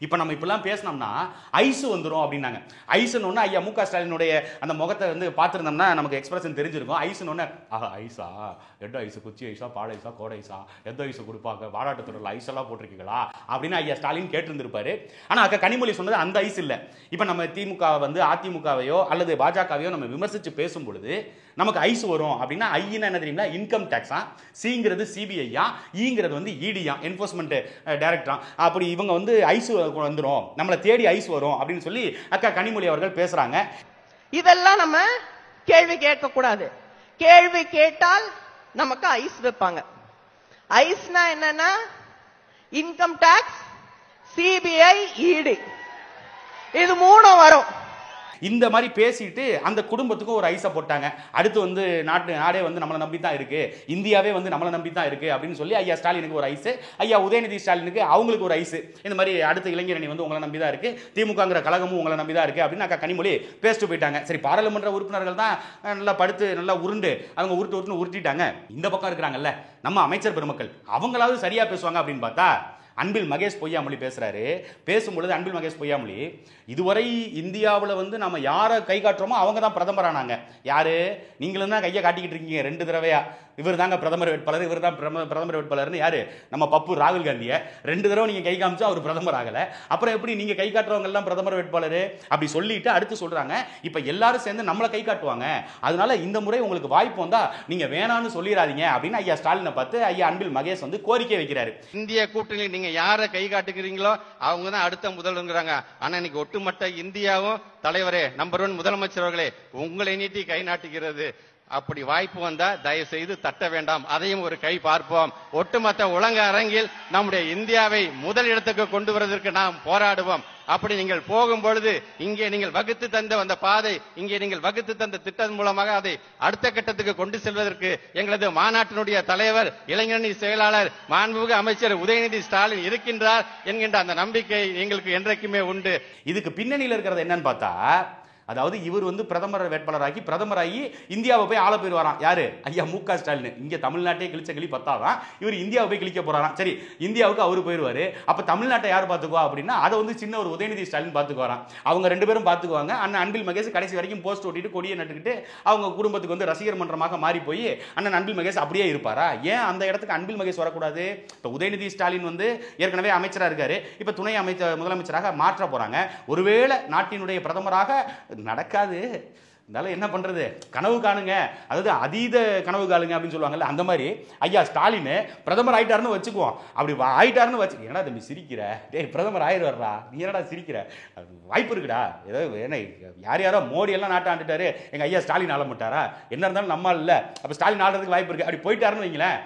இப்ப நம்ம இப்பெல்லாம் பேசினோம்னா ஐஸ் வந்துரும் அப்படின்னாங்க. ஐஸ்னு ஐயா மு.க. ஸ்டாலினுடைய அந்த முகத்தை வந்து பார்த்திருந்தோம்னா நமக்கு எக்ஸ்பிரஷன் தெரிஞ்சிருக்கும். ஐஸ்னு ஐஸா, எட்டு ஐஸ், குச்சி ஐஸா, பால் ஐஸா, கோடை ஐஸா, எந்த ஐஸ் கொடுப்பாங்க, பாராட்டுத்துறையில் ஐஸ் எல்லாம் போட்டிருக்கீங்களா அப்படின்னு ஐயா ஸ்டாலின் கேட்டிருந்திருப்பாரு. ஆனா அக்கா கனிமொழி சொன்னது அந்த ஐஸ் இல்ல. இப்ப நம்ம திமுக வந்து அதிமுகவையோ அல்லது பாஜகவையோ நம்ம விமர்சிச்சு பேசும் பொழுது நமக்கு ஐஸ் வரும் அப்படின்னா, ஐன்னா என்ன தெரியுங்களா, இன்கம் டாக்ஸா, சிங்கிறது சிபிஐயா, ஈங்கிறது வந்து இடியா, என்ஃபோர்ஸ்மெண்ட் டைரக்டரா. அப்படி இவங்க வந்து ஐஸ் வந்துரும், நம்மளை தேடி ஐஸ் வரும் அப்படின்னு சொல்லி அக்கா கனிமொழி அவர்கள் பேசுறாங்க. இதெல்லாம் நம்ம கேள்வி கேட்க கூடாது. கேள்வி கேட்டால் நமக்கு ஐஸ் வைப்பாங்க. ஐஸ்னா என்னன்னா இன்கம் டாக்ஸ், சிபிஐ, இடி, இது மூணும் வரும். இந்த மாதிரி பேசிட்டு அந்த குடும்பத்துக்கும் ஒரு ஐஸை போட்டாங்க. அடுத்து வந்து நாடே வந்து நம்மளை நம்பி தான் இருக்கு, இந்தியாவே வந்து நம்மளை நம்பி தான் இருக்கு அப்படின்னு சொல்லி ஐயா ஸ்டாலினுக்கு ஒரு ஐஸ், ஐயா உதயநிதி ஸ்டாலினுக்கு அவங்களுக்கு ஒரு ஐஸ். இந்த மாதிரி அடுத்த இளைஞரணி வந்து உங்களை நம்பி தான் இருக்கு, திமுகங்கிற கழகமும் உங்களை நம்பி தான் இருக்கு அப்படின்னு அக்கா கனிமொழி பேசிட்டு போயிட்டாங்க. சரி, பாராளுமன்ற உறுப்பினர்கள் தான் நல்லா படுத்து நல்லா உருண்டு அவங்க உருட்டிட்டாங்க. இந்த பக்கம் இருக்கிறாங்கல்ல நம்ம அமைச்சர் பெருமக்கள், அவங்களாவது சரியா பேசுவாங்க அப்படின்னு பார்த்தா அன்பில் மகேஷ் பொய்யாமொழி பேசுறாரு. பேசும்பொழுது அன்பில் மகேஷ் பொய்யாமொழி, இதுவரை இந்தியாவில் வந்து நம்ம யாரை கை காட்டுறோமோ அவங்க தான் பிரதமர் ஆனாங்க. யாரு? நீங்களும் தான் கையை காட்டிக்கிட்டு இருக்கீங்க 2 தடவையா, இவர் தாங்க பிரதமர் வேட்பாளர், இவர் தான் பிரதமர் வேட்பாளர்னு. யாரு? நம்ம பப்பு ராகுல் காந்தியை 2 தடவை நீங்க கை காமிச்சா அவர் பிரதமர் ஆகல, அப்புறம் எப்படி நீங்க கை காட்டுறவங்க எல்லாம் பிரதமர் வேட்பாளர் அப்படி சொல்லிட்டு அடுத்து சொல்றாங்க, இப்ப எல்லாரும் சேர்ந்து நம்மளை கை காட்டுவாங்க, அதனால இந்த முறை உங்களுக்கு வாய்ப்பு வந்தா நீங்க வேணான்னு சொல்லிடாதீங்க அப்படின்னு ஐயா ஸ்டாலினை பார்த்து ஐயா அன்பில் மகேஷ் வந்து கோரிக்கை வைக்கிறாரு. இந்திய கூட்டணி நீங்க யாரை கை காட்டுகிறீங்களோ அவங்க தான் அடுத்த முதல்வருங்கிறாங்க. ஆனா இன்னைக்கு ஒட்டுமொத்த இந்தியாவும் தலைவரே, நம்பர் 1 முதலமைச்சர் அவர்களே, உங்களை நீட்டி கை நாட்டுகிறது. அப்படி வாய்ப்பு வந்தா தயவு செய்து தட்ட வேண்டாம், அதையும் ஒரு கை பார்ப்போம். ஒட்டுமொத்த உலக அரங்கில் நம்முடைய இந்தியாவை முதல் இடத்துக்கு கொண்டு வருவதற்கு நாம் போராடுவோம். அப்படி நீங்கள் போகும் பொழுது இங்கே நீங்கள் வகுத்து தந்த அந்த பாதை, இங்கே நீங்கள் வகுத்து தந்த திட்டம் மூலமாக அதை அடுத்த கட்டத்துக்கு கொண்டு செல்வதற்கு எங்களது மாநாட்டினுடைய தலைவர், இளைஞரணி செயலாளர், மாண்புமிகு அமைச்சர் உதயநிதி ஸ்டாலின் இருக்கின்றார் என்கின்ற அந்த நம்பிக்கை எங்களுக்கு என்றைக்குமே உண்டு. இதுக்கு பின்னணியில் இருக்கிறது என்னன்னு பார்த்தா, அதாவது இவர் வந்து பிரதமர் வேட்பாளராகி பிரதமராகி இந்தியாவை போய் ஆள போயிடுவாராம். யாரு? ஐயா மு.க. ஸ்டாலின். இங்க தமிழ்நாட்டே கிழிச்ச கிளி பத்தாதான் இவர் இந்தியாவை போய் கிழிக்க போறாராம். சரி, இந்தியாவுக்கு அவரு போயிடுவாரு. அப்ப தமிழ்நாட்டை யார் பாத்துக்குவா அப்படின்னா அதை வந்து சின்ன ஒரு உதயநிதி ஸ்டாலின் பாத்துக்குவாராம். அவங்க 2 பேரும் பாத்துக்குவாங்க. அண்ணன் அன்பில் மகேஷ் கடைசி வரைக்கும் போஸ்ட் ஓட்டிட்டு கொடியை நட்டுக்கிட்டு அவங்க குடும்பத்துக்கு வந்து ரசிகர் மன்றமாக மாறி போய் அண்ணன் அன்பில் மகேஷ் அப்படியே இருப்பாரா? ஏன் அந்த இடத்துக்கு அன்பில் மகேஷ் வரக்கூடாது? இப்ப உதயநிதி ஸ்டாலின் வந்து ஏற்கனவே அமைச்சரா இருக்காரு. இப்ப துணை முதலமைச்சராக மாற்ற போறாங்க. ஒருவேளை நாட்டினுடைய பிரதமராக நடக்காது. இருந்தாலும் என்ன பண்றது? கனவு காணுங்க, அதாவது அதீத கனவு காணுங்க அப்படின்னு சொல்லுவாங்கல்ல, அந்த மாதிரி ஐயா ஸ்டாலின் பிரதமர் ஆயிட்டாருன்னு வச்சுக்குவோம். அப்படி ஆயிட்டாருன்னு வச்சு, ஏன்னா தம்பி சிரிக்கிற, டேய் பிரதமர் ஆயிடுவாரா, நீ என்னடா சிரிக்கிற, வாய்ப்பு இருக்குடா. ஏதோ என்ன யாரோ மோடி எல்லாம் நாட்டை ஆண்டுட்டாரு, எங்க ஐயா ஸ்டாலின் ஆள மாட்டாரா? என்ன இருந்தாலும் நம்ம இல்ல, அப்ப ஸ்டாலின் ஆடுறதுக்கு வாய்ப்பு இருக்கு. அப்படி போயிட்டாருன்னு வைங்களேன்,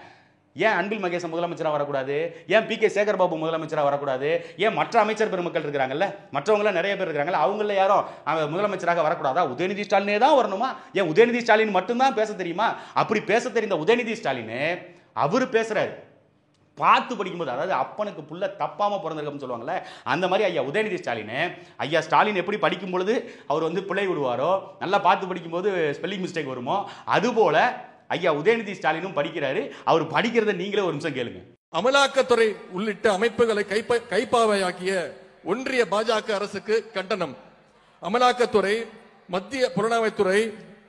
ஏன் அன்பில் மகேஷ் முதலமைச்சராக வரக்கூடாது? ஏன் பி.கே. சேகர் பாபு முதலமைச்சராக வரக்கூடாது? ஏன் மற்ற அமைச்சர் பெருமக்கள் இருக்கிறாங்கல்ல, மற்றவங்களாம் நிறைய பேர் இருக்கிறாங்கல்ல, அவங்கள யாரும் முதலமைச்சராக வரக்கூடாதா? உதயநிதி ஸ்டாலினே தான் வரணுமா? ஏன் உதயநிதி ஸ்டாலின் மட்டும்தான் பேச தெரியுமா? அப்படி பேச தெரிந்த உதயநிதி ஸ்டாலின் அவர் பேசுறாரு பார்த்து படிக்கும்போது, அதாவது அப்பனுக்கு புள்ள தப்பாம பிறந்திருக்குன்னு சொல்லுவாங்கல்ல, அந்த மாதிரி ஐயா உதயநிதி ஸ்டாலின், ஐயா ஸ்டாலின் எப்படி படிக்கும் பொழுது அவர் வந்து பிழை விடுவாரோ, நல்லா பார்த்து படிக்கும்போது ஸ்பெல்லிங் மிஸ்டேக் வருமோ, அதுபோல ஐயா உதயநிதி ஸ்டாலினும் படிக்கிறாரு. அவர் படிக்கிறத நீங்களே ஒரு நிமிஷம் கேளுங்க. அமலாக்கத்துறை உள்ளிட்ட அமைப்புகளை கைப்பாவையாக்கிய ஒன்றிய பாஜக அரசுக்கு கண்டனம். அமலாக்கத்துறை, மத்திய புலனாய்வுத்துறை,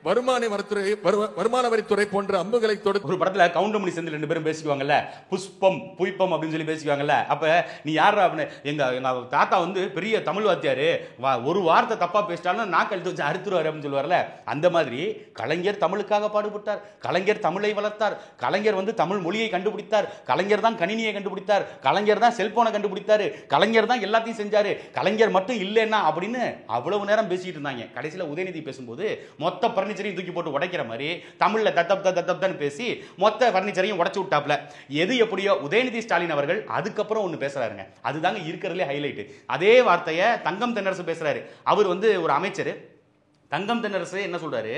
வருமான வரித்துறை போன்ற அம்புகளை தொடுத்து ஒரு படத்துல கவுண்டமணி செந்தில் 2 பேரும் பேசிக்குவாங்கல்ல, புஷ்பம் புய்பம் அப்படின்னு சொல்லி பேசிக்குவாங்கல்ல. அப்ப நீ யாரா அப்படின்னு, எங்க தாத்தா வந்து பெரிய தமிழ் வாத்தியாரு, ஒரு வார்த்தை தப்பா பேசிட்டாலும் நாக்கு அழுத்து வச்சு அறுத்துருவாரு அப்படின்னு சொல்லுவார்ல, அந்த மாதிரி கலைஞர் தமிழுக்காக பாடுபட்டார், கலைஞர் தமிழை வளர்த்தார், கலைஞர் வந்து தமிழ் மொழியை கண்டுபிடித்தார், கலைஞர் தான் கணினியை கண்டுபிடித்தார், கலைஞர் தான் செல்போனை கண்டுபிடித்தாரு, கலைஞர் தான் எல்லாத்தையும் செஞ்சாரு, கலைஞர் மட்டும் இல்லைன்னா அப்படின்னு அவ்வளவு நேரம் பேசிட்டு இருந்தாங்க. கடைசியில உதயநிதி பேசும்போது மொத்த பர்னிச்சரையும் தூக்கி போட்டு உடைக்கிற மாதிரி தமிழ்ல தத்தப்தான் பேசி மொத்த பர்னிச்சரையும் உடைச்சு விட்டாப்ல. எது எப்படியோ உதயநிதி ஸ்டாலின் அவர்கள் அதுக்கப்புறம் ஒன்னு பேசுறாருங்க, அதுதாங்க இருக்கிறதுலே ஹைலைட். அதே வார்த்தையை தங்கம் தென்னரசு பேசுறாரு. அவர் வந்து ஒரு அமைச்சர். தங்கம் தென்னரசு என்ன சொல்றாரு?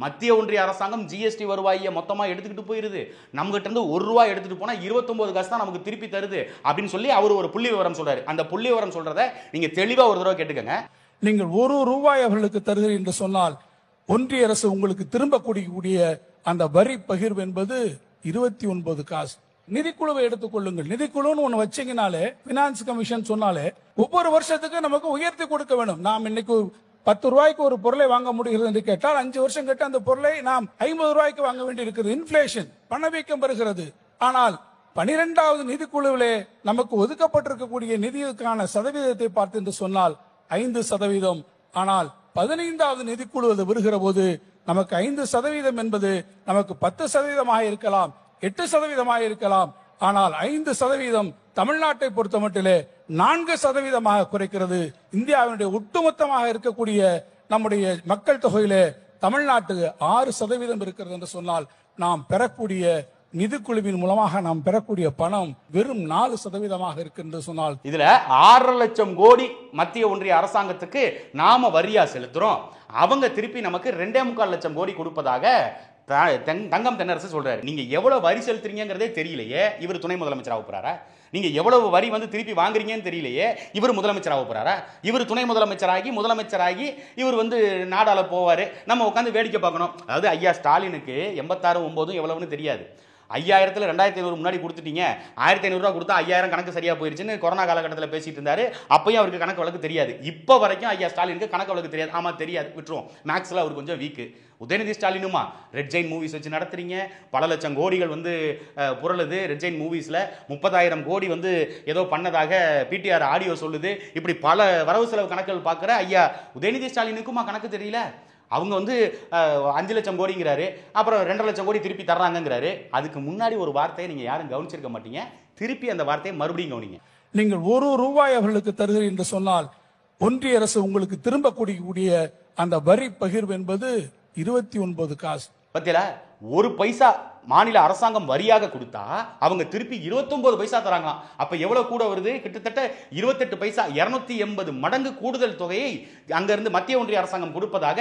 மத்திய ஒன்றிய அரசாங்கம் ஜிஎஸ்டி வருவாயை மொத்தமா எடுத்துக்கிட்டு போயிருது, நம்ம கிட்ட இருந்து ₹1 எடுத்துட்டு போனா 29 காசு தான் நமக்கு திருப்பி தருது அப்படின்னு சொல்லி அவர் ஒரு புள்ளி விவரம் சொல்றாரு. அந்த புள்ளி விவரம் சொல்றத நீங்க தெளிவா ஒரு தடவை கேட்டுக்கங்க. நீங்கள் ₹1 அவர்களுக்கு தருகிறீர்கள் என்று சொன்னால் ஒன்றிய அரசு உங்களுக்கு திரும்ப கூடிய அந்த வரி பகிர்வு என்பது 29 காசு. நிதிக்குழுவை எடுத்துக்கொள்ளுங்கள். நிதிக்குழுன்னு ஒண்ணு வச்சீங்கனாலே, பினான்ஸ் கமிஷன் சொன்னாலே ஒவ்வொரு வருஷத்துக்கு நமக்கு உயர்த்தி கொடுக்க வேண்டும். நாம் இன்னைக்கு ₹10 ஒரு பொருளை வாங்க முடிகிறது என்று கேட்டால் 5 வருஷம் கேட்டு அந்த பொருளை நாம் ₹50 வாங்க வேண்டி இருக்கிறது. இன்ஃபிளேஷன், பணவீக்கம் வருகிறது. ஆனால் 12வது நிதிக்குழுவிலே நமக்கு ஒதுக்கப்பட்டிருக்கக்கூடிய நிதிக்கான சதவீதத்தை பார்த்து என்று சொன்னால் 5%. ஆனால் 15வது நிதிக்குழு வருகிற போது நமக்கு 5% என்பது நமக்கு 10% இருக்கலாம், 8% இருக்கலாம். ஆனால் 5% தமிழ்நாட்டை பொறுத்த மட்டிலே 4% குறைக்கிறது. இந்தியாவினுடைய ஒட்டுமொத்தமாக இருக்கக்கூடிய நம்முடைய மக்கள் தொகையிலே தமிழ்நாட்டுக்கு 6% இருக்கிறது என்று சொன்னால், நாம் பெறக்கூடிய நிதிக்குழுவின் மூலமாக நாம் பெறக்கூடிய பணம் வெறும் 4% இருக்கு சொன்னால், இதுல 6 லட்சம் கோடி மத்திய ஒன்றிய அரசாங்கத்துக்கு நாம வரியா செலுத்துறோம், அவங்க திருப்பி நமக்கு 2.25 லட்சம் கோடி கொடுப்பதாக தங்கம் தென்னரசு சொல்றாரு. நீங்க எவ்வளவு வரி செலுத்துறீங்கிறதே தெரியலையே, இவர் துணை முதலமைச்சராக போறாரா? நீங்க எவ்வளவு வரி வந்து திருப்பி வாங்குறீங்கன்னு தெரியலையே, இவர் முதலமைச்சராக போறாரா? இவர் துணை முதலமைச்சராகி இவர் வந்து நாடால போவாரு, நம்ம உட்காந்து வேடிக்கை பார்க்கணும். அதாவது ஐயா ஸ்டாலினுக்கு 86-9 எவ்வளவுன்னு தெரியாது. 5000த்துல 2500 முன்னாடி கொடுத்துட்டீங்க, 1500 கொடுத்தா 5000 கணக்கு சரியா போயிருச்சுன்னு கொரோனா காலகட்டத்தில் பேசிட்டு இருந்தாரு. அப்பயும் அவருக்கு கணக்கு வழக்கு தெரியாது. இப்ப வரைக்கும் ஐயா ஸ்டாலினுக்கு கணக்கு வழக்கு தெரியாது. ஆமா தெரியாது, விட்டுருவோம். மேக்ஸ்ல அவர் கொஞ்சம் வீக். உதயநிதி ஸ்டாலினுமா ரெட் ஜெயின் மூவிஸ் வச்சு நடத்துறீங்க, பல லட்சம் கோடிகள் வந்து புரளுது. ரெட் ஜெயின் மூவிஸ்ல 30,000 கோடி வந்து ஏதோ பண்ணதாக பிடிஆர் ஆடியோ சொல்லுது. இப்படி பல வரவு செலவு கணக்குகள் பார்க்கிற ஐயா உதயநிதி ஸ்டாலினுக்குமா கணக்கு தெரியல? அவங்க வந்து 5 லட்சம் கோடிங்கிறாரு, அப்புறம் 2.5 லட்சம் கோடி திருப்பி தர்றாங்கிறாரு. அதுக்கு முன்னாடி ஒரு வார்த்தையை நீங்க யாரும் கவனிச்சிருக்க மாட்டீங்க, திருப்பி அந்த வார்த்தையை மறுபடியும் கவனிங்க. நீங்கள் ₹1 அவர்களுக்கு தருகிறீர்கள் என்று சொன்னால் ஒன்றிய அரசு உங்களுக்கு திரும்ப கூடிய அந்த வரி பகிர்வு என்பது 29 காசு. பத்தியா, 1 பைசா மாநில அரசாங்கம் வரியாக கொடுத்தா அவங்க திருப்பி 29 பைசா தராங்க. அப்ப எவ்வளவு கூட வருது? கிட்டத்தட்ட 28 பைசா, 280 மடங்கு கூடுதல் தொகையை அங்க இருந்து மத்திய ஒன்றிய அரசாங்கம் கொடுப்பதாக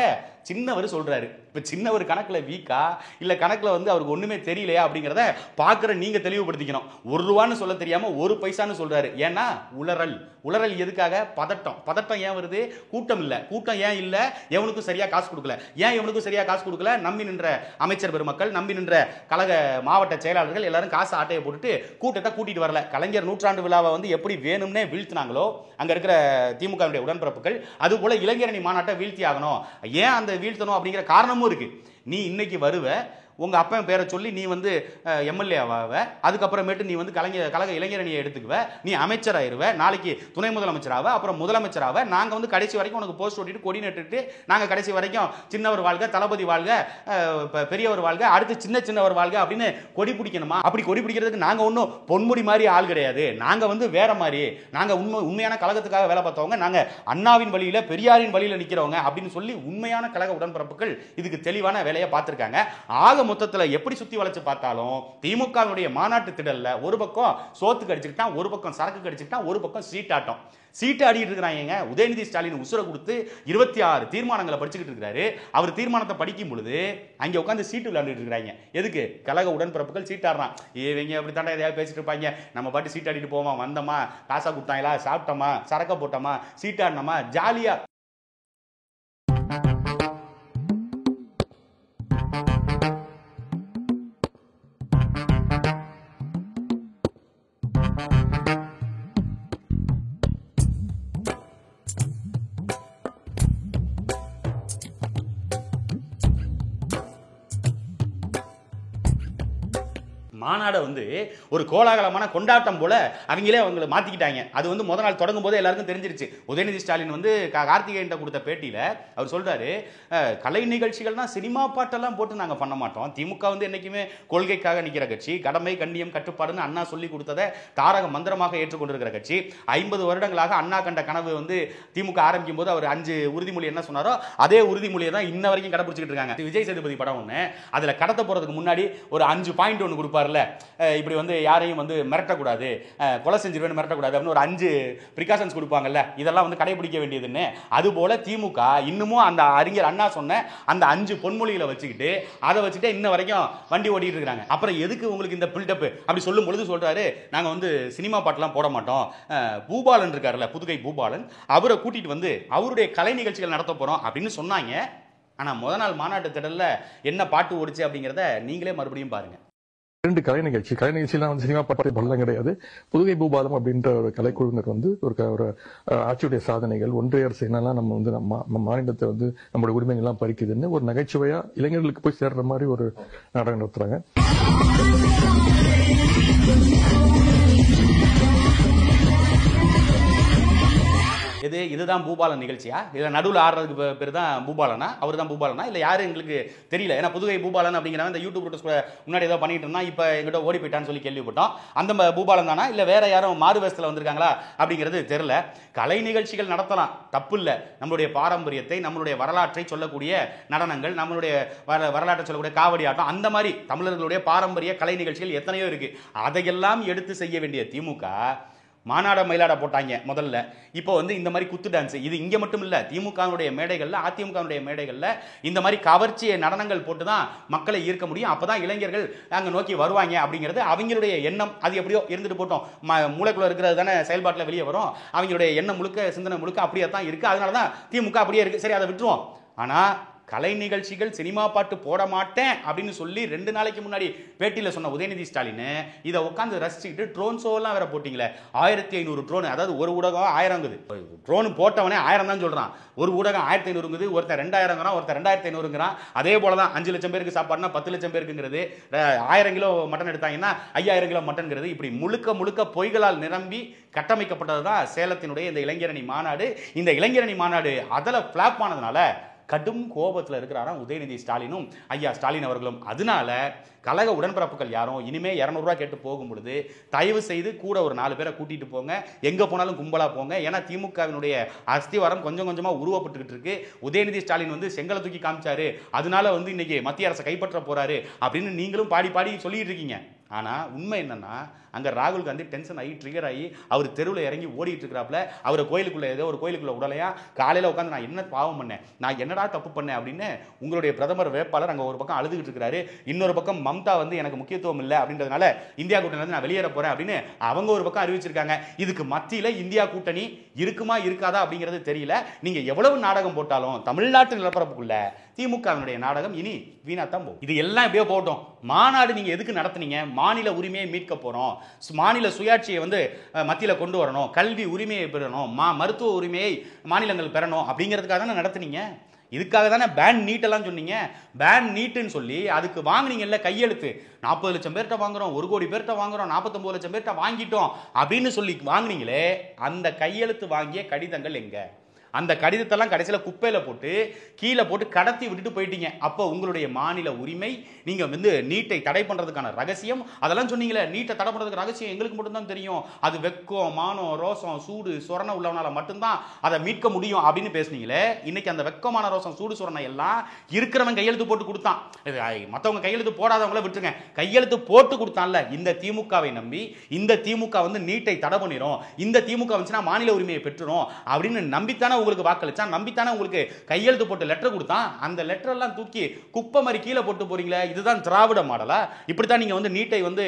சின்னவர் சொல்றாரு. இப்ப சின்னவர் கணக்குல வீக்கா இல்ல கணக்குல வந்து அவருக்கு ஒண்ணுமே தெரியலையா அப்படிங்கறத பாக்குற நீங்க தெளிவுபடுத்திக்கணும். 1 ரூபான்னு சொல்ல தெரியாம 1 பைசான்னு சொல்றாரு. ஏன்னா உளறல் எதுக்காக? பதட்டம் ஏன் வருது? கூட்டம் இல்ல. கூட்டம் ஏன் இல்ல? எவனுக்கும் சரியா காசு கொடுக்கல. ஏன் எவனுக்கும் சரியா காசு கொடுக்கல? நம்பி நின்ற அமைச்சர் பெருமக்கள், நம்பி நின்ற கழக மாவட்ட செயலாளர்கள் எல்லாரும் காசு ஆட்டையை போட்டுட்டு கூட்டத்தை கூட்டிட்டு வரல. கலைஞர் நூற்றாண்டு விழாவை வந்து எப்படி வேணும்னே வீழ்த்தினாங்களோ அங்க இருக்கிற திமுக உடன்பிறப்புகள், அது போல இளைஞரணி மாநாட்டை வீழ்த்தி ஆகணும். ஏன் அந்த வீழ்த்தணும் அப்படிங்கிற காரணமும் இருக்கு. நீ இன்னைக்கு வருவ, உங்க அப்பா பேரை சொல்லி நீ வந்து எம்எல்ஏ ஆவ, அதுக்கப்புறமேட்டு நீ வந்து கழக இளைஞரணியை எடுத்துக்குவ, நீ அமைச்சராயிருவ, நாளைக்கு துணை முதலமைச்சராவ, அப்புறம் முதலமைச்சராவ. நாங்க வந்து கடைசி வரைக்கும் உனக்கு போஸ்ட் ஓட்டிட்டு கொடி நட்டுட்டு நாங்க கடைசி வரைக்கும் சின்னவர் வாழ்க, தளபதி வாழ்க, பெரியவர் வாழ்க, அடுத்து சின்னவர் வாழ்க அப்படின்னு கொடி பிடிக்கணுமா? அப்படி கொடி பிடிக்கிறதுக்கு நாங்க ஒன்றும் பொன்முடி மாதிரி ஆள் கிடையாது. நாங்க வந்து வேற மாதிரி, நாங்க உண்மையான கழகத்துக்காக வேலை பார்த்தவங்க, நாங்க அண்ணாவின் வழியில பெரியாரின் வழியில நிக்கிறவங்க அப்படின்னு சொல்லி உண்மையான கழக உடன்பிறப்புகள் இதுக்கு தெளிவான வேலையை பார்த்திருக்காங்க. ஆக மொத்தத்துல எப்படி சுத்தி வளைச்சு பார்த்தாலும் திமுகவுடைய மாநாட்டு திடல்ல ஒரு பக்கம் சோத்துக்கு அடிச்சுக்கிட்டான், ஒரு பக்கம் சரக்கு அடிச்சுக்கிட்டான், ஒரு பக்கம் சீட்டாட்டம். சீட்டு ஆடிட்டு இருக்கிறாங்க. உதயநிதி ஸ்டாலின் உசுர கொடுத்து 26 தீர்மானங்களை படிச்சுக்கிட்டு இருக்காரு. அவர் தீர்மானத்தை படிக்கும் பொழுது அங்க உட்காந்து சீட்டு விளையாண்டுட்டு இருக்காங்க. எதுக்கு? கழக உடன்பிறப்புகள் சீட்டாடுறான். இவங்க அப்படி தாண்டா எதையாவது பேசிட்டு இருப்பாங்க. நம்ம பாட்டு சீட் ஆடிட்டு போமா, வந்தோமா, காசா கொடுத்தாங்களா, சாப்பிட்டோமா, சரக்க போட்டோமா, சீட்டாடினோமா, ஜாலியா. மாநாடு வந்து ஒரு கோலாகலமான கொண்டாட்டம் போல அவங்களே மாத்திக்கிட்டாங்க. அது வந்து முத நாள் தொடங்கும் போது எல்லாருக்கும் தெரிஞ்சிருச்சு. உதயநிதி ஸ்டாலின் வந்து கார்த்திகேயன் கொடுத்த பேட்டியில அவர் சொல்றாரு, கலை நிகழ்ச்சிகள்னா சினிமா பாட்டெல்லாம் போட்டு நாங்க பண்ண மாட்டோம். திமுக வந்து என்னைக்குமே கொள்கைக்காக நிக்கிற கட்சி, கடமை கண்ணியம் கட்டுப்பாடுன்னு அண்ணா சொல்லி கொடுத்ததை தாரக மந்திரமாக ஏற்றுக்கொண்டிருக்கிற கட்சி. 50 வருடங்களாக அண்ணா கண்ட கனவு வந்து திமுக ஆரம்பிக்கும் போது அவர் 5 உறுதிமொழி என்ன சொன்னாரோ அதே உறுதிமொழியை தான் இன்ன வரைக்கும் கடைபிடிச்சிட்டு இருக்காங்க. விஜய் சேதுபதி படம் ஒண்ணு, அதுல கடத்த போறதுக்கு முன்னாடி ஒரு 5 பாயிண்ட் ஒன்று கொடுப்பாருல, இப்படி வந்து யாரையும் வந்து மிரட்டக்கூடாது, கொலை செஞ்சிருவேன்னு மிரட்டக்கூடாது அப்படின்னு ஒரு 5 பிரிகாஷன்ஸ் கொடுப்பாங்கல்ல, இதெல்லாம் வந்து கடைபிடிக்க வேண்டியதுன்னு. அதுபோல திமுக இன்னமும் அந்த அறிஞர் அண்ணா சொன்ன அந்த 5 பொன்மொழிகளை வச்சுக்கிட்டு அதை வச்சுட்டு இன்ன வரைக்கும் வண்டி ஓட்டிட்டு இருக்காங்க. அப்புறம் எதுக்கு உங்களுக்கு இந்த பில்டப் அப்படி சொல்லும் பொழுது சொல்றாரு, நாங்க வந்து சினிமா பாட்டெல்லாம் போட மாட்டோம். பூபாலன் இருக்காருல்ல, புதுகை பூபாலன், அவரை கூட்டிட்டு வந்து அவருடைய கலை நிகழ்ச்சிகள் நடத்த போறோம் அப்படின்னு சொன்னாங்க. ஆனா முத நாள் மாநாட்டு திடல்ல என்ன பாட்டு ஓடிச்சு அப்படிங்கிறத நீங்களே மறுபடியும் பாருங்க. 2 கலை நிகழ்ச்சிலாம் வந்து சினிமா பாட்டு பலம் கிடையாது. புதுகை பூபாலம் அப்படின்ற ஒரு கலைக்குழுவினர் வந்து ஒரு ஆட்சியுடைய சாதனைகள், ஒன்றிய அரசு என்னெல்லாம் நம்ம வந்து நம்ம மாநிலத்தை வந்து நம்மளுடைய உரிமைகள் எல்லாம் பறிக்குதுன்னு ஒரு நகைச்சுவையா இளைஞர்களுக்கு போய் சேர்ற மாதிரி ஒரு நாடகம் நடத்துறாங்க. இதுதான் பூபாலன் நிகழ்ச்சியா? இல்ல நடுவில் ஆடுறதுக்கு பேர் தான் பூபாலனா? அவர் தான் பூபாலனா? இல்ல யாரு எங்களுக்கு தெரியல. ஏன்னா புதுகை பூபாலன் அப்படிங்கிறவன் இந்த யூடியூப் முன்னாடி ஏதோ பண்ணிட்டு இருந்தா, இப்ப எங்கிட்ட ஓடி போயிட்டான்னு சொல்லி கேள்விப்பட்டோம். அந்த பூபாலன் தானா இல்ல வேற யாரும் மாறு வேஷத்துல வந்திருக்காங்களா அப்படிங்கிறது தெரியல. கலை நிகழ்ச்சிகள் நடத்தலாம், தப்பு இல்ல. நம்மளுடைய பாரம்பரியத்தை, நம்மளுடைய வரலாற்றை சொல்லக்கூடிய நடனங்கள், நம்மளுடைய வரலாற்றை சொல்லக்கூடிய காவடி ஆட்டம், அந்த மாதிரி தமிழர்களுடைய பாரம்பரிய கலை நிகழ்ச்சிகள் எத்தனையோ இருக்கு. அதையெல்லாம் எடுத்து செய்ய வேண்டிய திமுக மாநாட மயிலாட போட்டாங்க முதல்ல. இப்போ வந்து இந்த மாதிரி குத்து டான்ஸ், இது இங்க மட்டும் இல்ல, திமுகவுடைய மேடைகள்ல, அதிமுகவுடைய மேடைகள்ல இந்த மாதிரி கவர்ச்சி நடனங்கள் போட்டு தான் மக்களை ஈர்க்க முடியும். அப்பதான் இளைஞர்கள் அங்க நோக்கி வருவாங்க அப்படிங்கிறது அவங்களுடைய எண்ணம். அது எப்படியோ இருந்துட்டு போட்டோம், மூளைக்குள்ள இருக்கிறது தானே செயல்பாட்டில் வெளியே வரும். அவங்களுடைய எண்ணம் முழுக்க, சிந்தனை முழுக்க அப்படியே தான் இருக்கு. அதனாலதான் திமுக அப்படியே இருக்கு. சரி, அதை விட்டுருவோம். ஆனா கலை நிகழ்ச்சிகள், சினிமா பாட்டு போட மாட்டேன் அப்படின்னு சொல்லி 2 நாளைக்கு முன்னாடி பேட்டியில சொன்ன உதயநிதி ஸ்டாலின் இதை உட்காந்து ரசிச்சுக்கிட்டு ட்ரோன் ஷோ எல்லாம் வேற போட்டீங்களே. 1500 ட்ரோன், அதாவது ஒரு ஊடகம் 1000 ட்ரோன் போட்டவனே 1000 தான் சொல்றான். ஒரு ஊடகம் 1500, ஒருத்தர் 2000, ஒருத்தர் 2500. அதே போலதான் 5 லட்சம் பேருக்கு சாப்பாடுனா 10 லட்சம் பேருக்குங்கிறது, 1000 கிலோ மட்டன் எடுத்தாங்கன்னா 5000 கிலோ மட்டன்ங்கிறது, இப்படி முழுக்க பொய்களால் நிரம்பி கட்டமைக்கப்பட்டதுதான் சேலத்தினுடைய இந்த இளைஞரணி மாநாடு. இந்த இளைஞரணி மாநாடு அதில் பிளாப் ஆனதுனால கடும் கோபத்தில் இருக்கிறாராம் உதயநிதி ஸ்டாலினும் ஐயா ஸ்டாலின் அவர்களும். அதனால கழக உடன்பிறப்புகள் யாரும் இனிமே 200 ரூபாய் கேட்டு போகும் பொழுது தயவு செய்து கூட ஒரு 4 பேரை கூட்டிட்டு போங்க, எங்க போனாலும் கும்பலா போங்க. ஏன்னா திமுகவினுடைய அஸ்திவாரம் கொஞ்சம் கொஞ்சமா உருவப்பட்டுக்கிட்டு இருக்கு. உதயநிதி ஸ்டாலின் வந்து செங்கலை தூக்கி காமிச்சாரு, அதனால வந்து இன்னைக்கு மத்திய அரசை கைப்பற்ற போறாரு அப்படின்னு நீங்களும் பாடி பாடி சொல்லிட்டு இருக்கீங்க. ஆனா உண்மை என்னன்னா, அங்க ராகுல் காந்தி டென்ஷன் ஆகி ட்ரிகர் ஆகி அவர் தெருவில் இறங்கி ஓடிட்டு இருக்கிறாப்ல. அவரை கோயிலுக்குள்ள ஏதோ ஒரு கோயிலுக்குள்ள உடலையா காலையில உட்காந்து நான் என்ன பாவம் பண்ணேன், நான் என்னடா தப்பு பண்ணேன் அப்படின்னு உங்களுடைய பிரதமர் வேட்பாளர் அங்க ஒரு பக்கம் அழுதுகிட்டு இருக்காரு. இன்னொரு பக்கம் மம்தா வந்து எனக்கு முக்கியத்துவம் இல்லை அப்படின்றதுனால இந்தியா கூட்டணி வந்து நான் வெளியேற போறேன் அப்படின்னு அவங்க ஒரு பக்கம் அறிவிச்சிருக்காங்க. இதுக்கு மத்தியில இந்தியா கூட்டணி இருக்குமா இருக்காதா அப்படிங்கிறது தெரியல. நீங்க எவ்வளவு நாடகம் போட்டாலும் தமிழ்நாட்டு நிலப்பரப்புக்குள்ள திமுகவினுடைய நாடகம் இனி வீணாத்தான் போகும். இது எல்லாம் எப்படியோ போட்டோம். மாநாடு நீங்க எதுக்கு நடத்துனீங்க? மாநில உரிமையை மீட்க போறோம், மாநில சுயாட்சியை வந்து மத்தியில கொண்டு வரணும், கல்வி உரிமையை பெறணும், மருத்துவ உரிமையை மாநிலங்கள் பெறணும் அப்படிங்கிறதுக்காக தானே நடத்துனீங்க. இதுக்காக தானே பேன் நீட் எல்லாம் சொன்னீங்க. பேன் நீட்டுன்னு சொல்லி அதுக்கு வாங்குனீங்கல்ல கையெழுத்து. 40 லட்சம் பேர்கிட்ட வாங்குறோம், 1 கோடி பேர்கிட்ட வாங்குறோம், 49 லட்சம் பேர்கிட்ட வாங்கிட்டோம் அப்படின்னு சொல்லி வாங்குனீங்களே, அந்த கையெழுத்து வாங்கிய கடிதங்கள் எங்க? அந்த கடிதத்தெல்லாம் கடைசியில் குப்பையில போட்டு கீழே போட்டு கடத்தி விட்டுட்டு போயிட்டீங்க. அப்போ உங்களுடைய மாநில உரிமை, நீங்க வந்து நீட்டை தடை பண்றதுக்கான ரகசியம் அதெல்லாம் சொன்னீங்களே. நீட்டை தடை பண்றதுக்கு ரகசியம் எங்களுக்கு மட்டும்தான் தெரியும், அது வெக்கம் மானம் ரோசம் சூடு சொரணை உள்ளவனால மட்டும்தான் அதை மீட்க முடியும் அப்படின்னு பேசுனீங்களே. இன்னைக்கு அந்த வெக்கமான ரோசம் சூடு சொரணை எல்லாம் இருக்கிறவன் கையெழுத்து போட்டு கொடுத்தான். மற்றவங்க கையெழுத்து போடாதவங்கள விட்டுருங்க, கையெழுத்து போட்டு கொடுத்தான்ல இந்த திமுகவை நம்பி, இந்த திமுக வந்து நீட்டை தடை பண்ணிரும், இந்த திமுக வந்துச்சுன்னா மாநில உரிமையை பெற்றுரும் அப்படின்னு நம்பித்தானே உங்களுக்கு வாக்களிச்சா, நம்பித்தானே உங்களுக்கு கையெழுத்து போட்டு லெட்டர் கொடுத்தான். அந்த லெட்டர் எல்லாம் தூக்கி குப்பை மாதிரி கீழே போட்டு போறீங்களே. இதுதான் திராவிட மாடலா? இப்படித்தான் நீங்க வந்து நீட்டை வந்து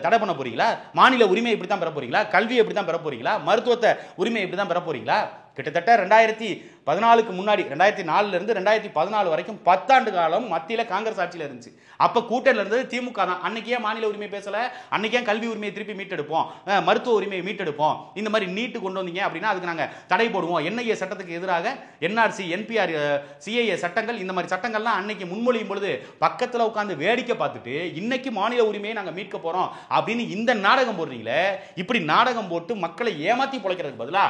தடை பண்ண போறீங்களா? மாநில உரிமை இப்படித்தான் பெற போறீங்களா? கல்வி எப்படித்தான் பெற போறீங்களா? மருத்துவத்தை உரிமை இப்படித்தான் பெற போறீங்களா? கிட்டத்தட்ட 2014க்கு முன்னாடி 2004 இருந்து 2014 வரைக்கும் 10 ஆண்டு காலம் மத்தியில காங்கிரஸ் ஆட்சியில் இருந்துச்சு. அப்ப கூட்டணியில் இருந்தது திமுக தான். அன்னைக்கு ஏன் மாநில உரிமை பேசல? அன்னைக்கு ஏன் கல்வி உரிமையை திருப்பி மீட்டெடுப்போம், மருத்துவ உரிமையை மீட்டெடுப்போம், இந்த மாதிரி நீட்டு கொண்டு வந்தீங்க அப்படின்னா அதுக்கு நாங்க தடை போடுவோம், என்ஐஏ சட்டத்துக்கு எதிராக என்ஆர்சி என்பிஆர் சிஏஏ சட்டங்கள், இந்த மாதிரி சட்டங்கள்லாம் அன்னைக்கு முன்மொழியும் பொழுது பக்கத்துல உட்கார்ந்து வேடிக்கை பார்த்துட்டு இன்னைக்கு மாநில உரிமையை நாங்க மீட்க போறோம் அப்படின்னு இந்த நாடகம் போடுறீங்களே. இப்படி நாடகம் போட்டு மக்களை ஏமாத்தி பொழைக்கிறதுக்கு பதிலா